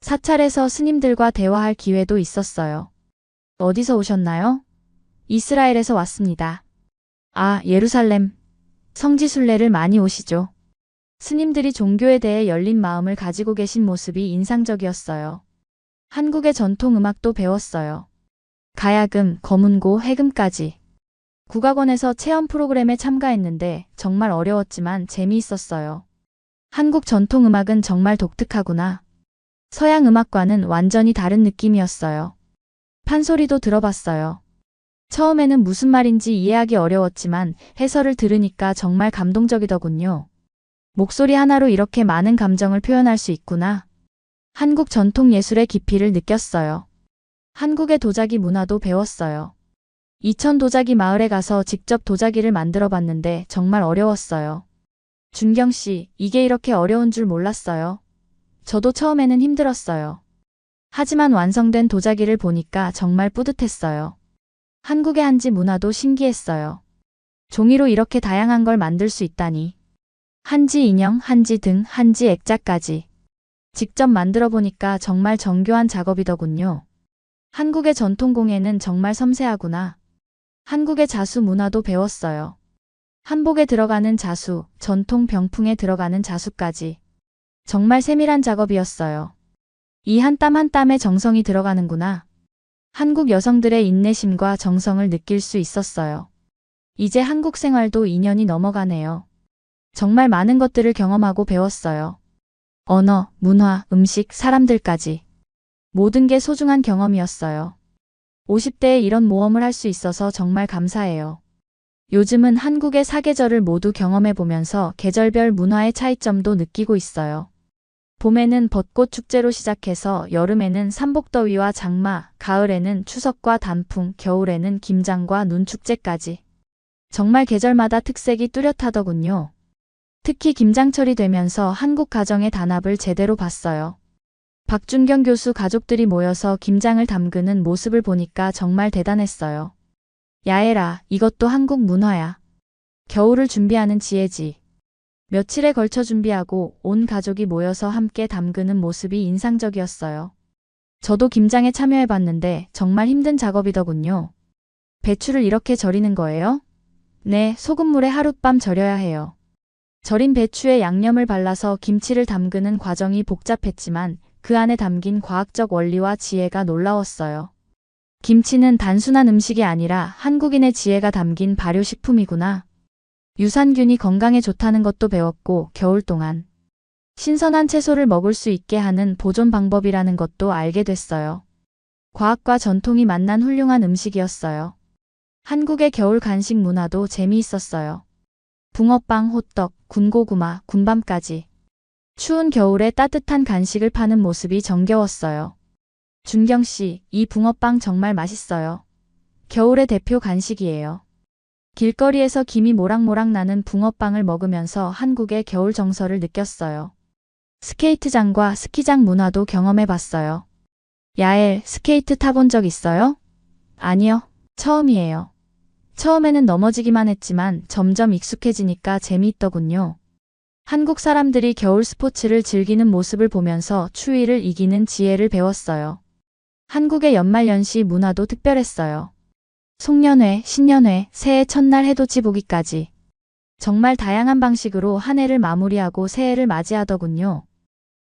사찰에서 스님들과 대화할 기회도 있었어요. 어디서 오셨나요? 이스라엘에서 왔습니다. 아, 예루살렘. 성지순례를 많이 오시죠. 스님들이 종교에 대해 열린 마음을 가지고 계신 모습이 인상적이었어요. 한국의 전통 음악도 배웠어요. 가야금, 거문고, 해금까지. 국악원에서 체험 프로그램에 참가했는데 정말 어려웠지만 재미있었어요. 한국 전통 음악은 정말 독특하구나. 서양 음악과는 완전히 다른 느낌이었어요. 판소리도 들어봤어요. 처음에는 무슨 말인지 이해하기 어려웠지만 해설을 들으니까 정말 감동적이더군요. 목소리 하나로 이렇게 많은 감정을 표현할 수 있구나. 한국 전통 예술의 깊이를 느꼈어요. 한국의 도자기 문화도 배웠어요. 이천 도자기 마을에 가서 직접 도자기를 만들어 봤는데 정말 어려웠어요. 준경 씨, 이게 이렇게 어려운 줄 몰랐어요. 저도 처음에는 힘들었어요. 하지만 완성된 도자기를 보니까 정말 뿌듯했어요. 한국의 한지 문화도 신기했어요. 종이로 이렇게 다양한 걸 만들 수 있다니. 한지 인형, 한지 등, 한지 액자까지. 직접 만들어 보니까 정말 정교한 작업이더군요. 한국의 전통공예는 정말 섬세하구나. 한국의 자수 문화도 배웠어요. 한복에 들어가는 자수, 전통 병풍에 들어가는 자수까지. 정말 세밀한 작업이었어요. 이 한 땀 한 땀에 정성이 들어가는구나. 한국 여성들의 인내심과 정성을 느낄 수 있었어요. 이제 한국 생활도 2년이 넘어가네요. 정말 많은 것들을 경험하고 배웠어요. 언어, 문화, 음식, 사람들까지. 모든 게 소중한 경험이었어요. 50대에 이런 모험을 할 수 있어서 정말 감사해요. 요즘은 한국의 사계절을 모두 경험해보면서 계절별 문화의 차이점도 느끼고 있어요. 봄에는 벚꽃 축제로 시작해서 여름에는 삼복더위와 장마, 가을에는 추석과 단풍, 겨울에는 김장과 눈축제까지. 정말 계절마다 특색이 뚜렷하더군요. 특히 김장철이 되면서 한국 가정의 단합을 제대로 봤어요. 박준경 교수 가족들이 모여서 김장을 담그는 모습을 보니까 정말 대단했어요. 야에라, 이것도 한국 문화야. 겨울을 준비하는 지혜지. 며칠에 걸쳐 준비하고 온 가족이 모여서 함께 담그는 모습이 인상적이었어요. 저도 김장에 참여해봤는데 정말 힘든 작업이더군요. 배추를 이렇게 절이는 거예요? 네, 소금물에 하룻밤 절여야 해요. 절인 배추에 양념을 발라서 김치를 담그는 과정이 복잡했지만 그 안에 담긴 과학적 원리와 지혜가 놀라웠어요. 김치는 단순한 음식이 아니라 한국인의 지혜가 담긴 발효식품이구나. 유산균이 건강에 좋다는 것도 배웠고 겨울 동안 신선한 채소를 먹을 수 있게 하는 보존 방법이라는 것도 알게 됐어요. 과학과 전통이 만난 훌륭한 음식이었어요. 한국의 겨울 간식 문화도 재미있었어요. 붕어빵, 호떡, 군고구마, 군밤까지. 추운 겨울에 따뜻한 간식을 파는 모습이 정겨웠어요. 준경 씨, 이 붕어빵 정말 맛있어요. 겨울의 대표 간식이에요. 길거리에서 김이 모락모락 나는 붕어빵을 먹으면서 한국의 겨울 정서를 느꼈어요. 스케이트장과 스키장 문화도 경험해봤어요. 야엘, 스케이트 타본 적 있어요? 아니요, 처음이에요. 처음에는 넘어지기만 했지만 점점 익숙해지니까 재미있더군요. 한국 사람들이 겨울 스포츠를 즐기는 모습을 보면서 추위를 이기는 지혜를 배웠어요. 한국의 연말연시 문화도 특별했어요. 송년회, 신년회, 새해 첫날 해돋이 보기까지. 정말 다양한 방식으로 한 해를 마무리하고 새해를 맞이하더군요.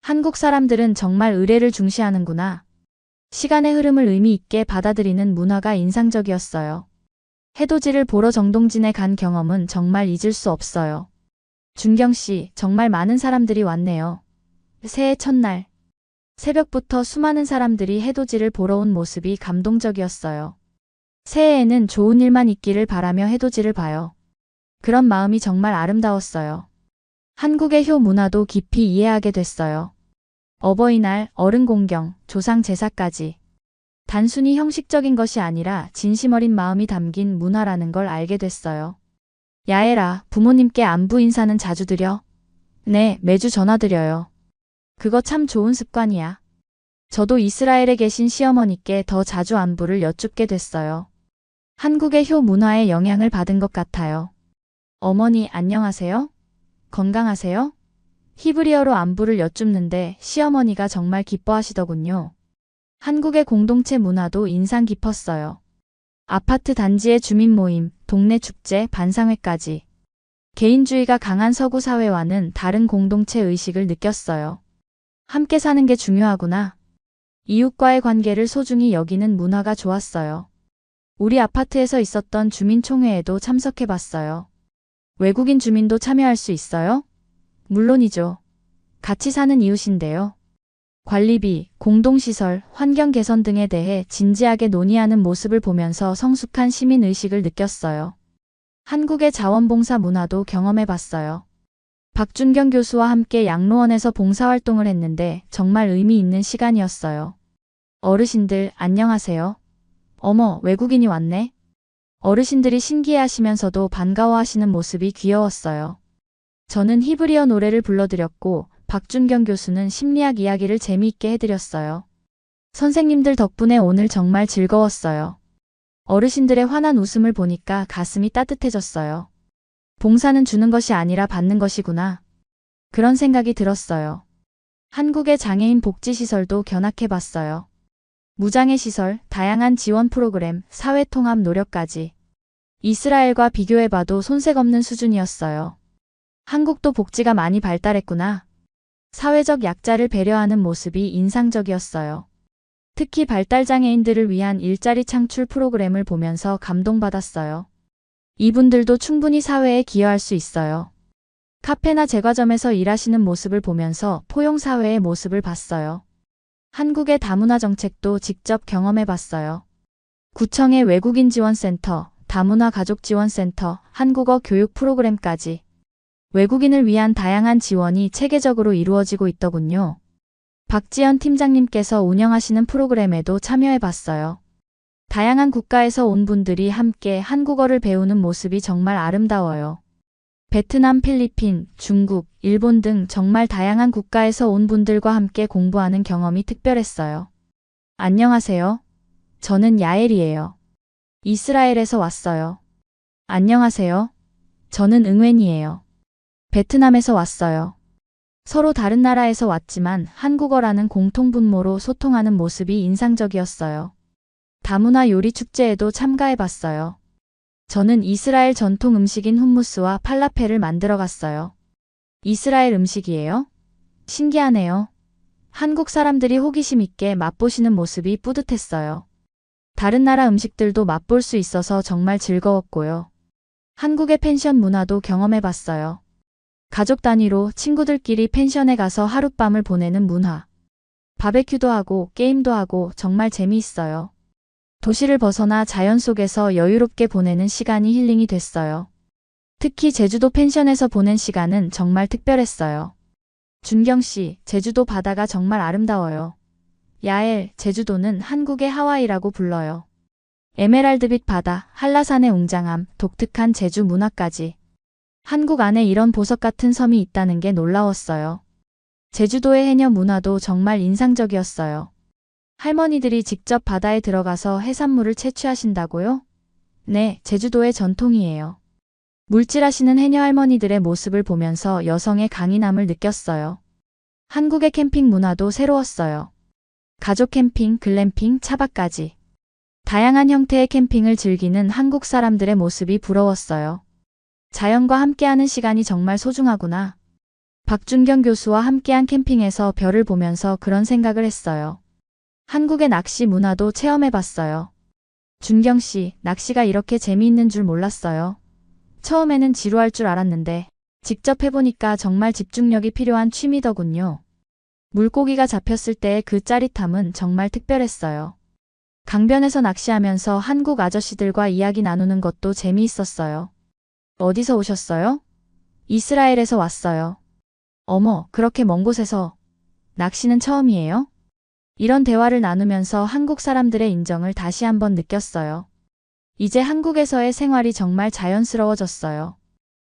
한국 사람들은 정말 의례를 중시하는구나. 시간의 흐름을 의미 있게 받아들이는 문화가 인상적이었어요. 해돋이를 보러 정동진에 간 경험은 정말 잊을 수 없어요. 준경 씨, 정말 많은 사람들이 왔네요. 새해 첫날. 새벽부터 수많은 사람들이 해돋이를 보러 온 모습이 감동적이었어요. 새해에는 좋은 일만 있기를 바라며 해돋이를 봐요. 그런 마음이 정말 아름다웠어요. 한국의 효 문화도 깊이 이해하게 됐어요. 어버이날, 어른 공경, 조상 제사까지. 단순히 형식적인 것이 아니라 진심 어린 마음이 담긴 문화라는 걸 알게 됐어요. 야엘아, 부모님께 안부 인사는 자주 드려? 네, 매주 전화드려요. 그거 참 좋은 습관이야. 저도 이스라엘에 계신 시어머니께 더 자주 안부를 여쭙게 됐어요. 한국의 효 문화에 영향을 받은 것 같아요. 어머니, 안녕하세요? 건강하세요? 히브리어로 안부를 여쭙는데 시어머니가 정말 기뻐하시더군요. 한국의 공동체 문화도 인상 깊었어요. 아파트 단지의 주민 모임, 동네 축제, 반상회까지. 개인주의가 강한 서구 사회와는 다른 공동체 의식을 느꼈어요. 함께 사는 게 중요하구나. 이웃과의 관계를 소중히 여기는 문화가 좋았어요. 우리 아파트에서 있었던 주민총회에도 참석해봤어요. 외국인 주민도 참여할 수 있어요? 물론이죠. 같이 사는 이웃인데요. 관리비, 공동시설, 환경 개선 등에 대해 진지하게 논의하는 모습을 보면서 성숙한 시민의식을 느꼈어요. 한국의 자원봉사 문화도 경험해봤어요. 박준경 교수와 함께 양로원에서 봉사활동을 했는데 정말 의미 있는 시간이었어요. 어르신들, 안녕하세요. 어머, 외국인이 왔네. 어르신들이 신기해하시면서도 반가워하시는 모습이 귀여웠어요. 저는 히브리어 노래를 불러드렸고 박준경 교수는 심리학 이야기를 재미있게 해드렸어요. 선생님들 덕분에 오늘 정말 즐거웠어요. 어르신들의 환한 웃음을 보니까 가슴이 따뜻해졌어요. 봉사는 주는 것이 아니라 받는 것이구나. 그런 생각이 들었어요. 한국의 장애인 복지시설도 견학해봤어요. 무장애 시설, 다양한 지원 프로그램, 사회통합 노력까지. 이스라엘과 비교해봐도 손색 없는 수준이었어요. 한국도 복지가 많이 발달했구나. 사회적 약자를 배려하는 모습이 인상적이었어요. 특히 발달장애인들을 위한 일자리 창출 프로그램을 보면서 감동받았어요. 이분들도 충분히 사회에 기여할 수 있어요. 카페나 제과점에서 일하시는 모습을 보면서 포용사회의 모습을 봤어요. 한국의 다문화 정책도 직접 경험해봤어요. 구청의 외국인 지원센터, 다문화 가족지원센터, 한국어 교육 프로그램까지. 외국인을 위한 다양한 지원이 체계적으로 이루어지고 있더군요. 박지연 팀장님께서 운영하시는 프로그램에도 참여해봤어요. 다양한 국가에서 온 분들이 함께 한국어를 배우는 모습이 정말 아름다워요. 베트남, 필리핀, 중국, 일본 등 정말 다양한 국가에서 온 분들과 함께 공부하는 경험이 특별했어요. 안녕하세요. 저는 야엘이에요. 이스라엘에서 왔어요. 안녕하세요. 저는 응웬이에요. 베트남에서 왔어요. 서로 다른 나라에서 왔지만 한국어라는 공통분모로 소통하는 모습이 인상적이었어요. 다문화 요리 축제에도 참가해봤어요. 저는 이스라엘 전통 음식인 훔무스와 팔라펠을 만들어 갔어요. 이스라엘 음식이에요? 신기하네요. 한국 사람들이 호기심 있게 맛보시는 모습이 뿌듯했어요. 다른 나라 음식들도 맛볼 수 있어서 정말 즐거웠고요. 한국의 펜션 문화도 경험해봤어요. 가족 단위로 친구들끼리 펜션에 가서 하룻밤을 보내는 문화. 바베큐도 하고 게임도 하고 정말 재미있어요. 도시를 벗어나 자연 속에서 여유롭게 보내는 시간이 힐링이 됐어요. 특히 제주도 펜션에서 보낸 시간은 정말 특별했어요. 준경 씨, 제주도 바다가 정말 아름다워요. 야엘, 제주도는 한국의 하와이라고 불러요. 에메랄드빛 바다, 한라산의 웅장함, 독특한 제주 문화까지. 한국 안에 이런 보석 같은 섬이 있다는 게 놀라웠어요. 제주도의 해녀 문화도 정말 인상적이었어요. 할머니들이 직접 바다에 들어가서 해산물을 채취하신다고요? 네, 제주도의 전통이에요. 물질하시는 해녀 할머니들의 모습을 보면서 여성의 강인함을 느꼈어요. 한국의 캠핑 문화도 새로웠어요. 가족 캠핑, 글램핑, 차박까지. 다양한 형태의 캠핑을 즐기는 한국 사람들의 모습이 부러웠어요. 자연과 함께하는 시간이 정말 소중하구나. 박준경 교수와 함께한 캠핑에서 별을 보면서 그런 생각을 했어요. 한국의 낚시 문화도 체험해봤어요. 준경 씨, 낚시가 이렇게 재미있는 줄 몰랐어요. 처음에는 지루할 줄 알았는데 직접 해보니까 정말 집중력이 필요한 취미더군요. 물고기가 잡혔을 때의 그 짜릿함은 정말 특별했어요. 강변에서 낚시하면서 한국 아저씨들과 이야기 나누는 것도 재미있었어요. 어디서 오셨어요? 이스라엘에서 왔어요. 어머, 그렇게 먼 곳에서 낚시는 처음이에요? 이런 대화를 나누면서 한국 사람들의 인정을 다시 한번 느꼈어요. 이제 한국에서의 생활이 정말 자연스러워졌어요.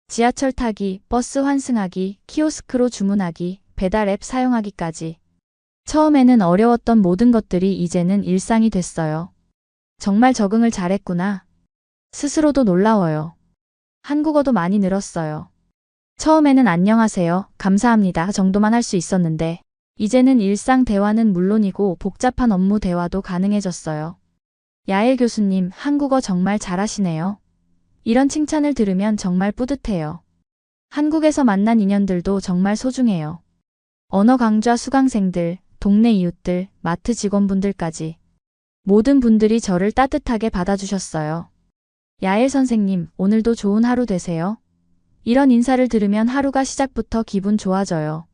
지하철 타기, 버스 환승하기, 키오스크로 주문하기, 배달 앱 사용하기까지. 처음에는 어려웠던 모든 것들이 이제는 일상이 됐어요. 정말 적응을 잘했구나. 스스로도 놀라워요. 한국어도 많이 늘었어요. 처음에는 안녕하세요, 감사합니다 정도만 할 수 있었는데 이제는 일상 대화는 물론이고 복잡한 업무 대화도 가능해졌어요. 야엘 교수님, 한국어 정말 잘하시네요. 이런 칭찬을 들으면 정말 뿌듯해요. 한국에서 만난 인연들도 정말 소중해요. 언어 강좌 수강생들, 동네 이웃들, 마트 직원분들까지. 모든 분들이 저를 따뜻하게 받아주셨어요. 야엘 선생님, 오늘도 좋은 하루 되세요. 이런 인사를 들으면 하루가 시작부터 기분 좋아져요.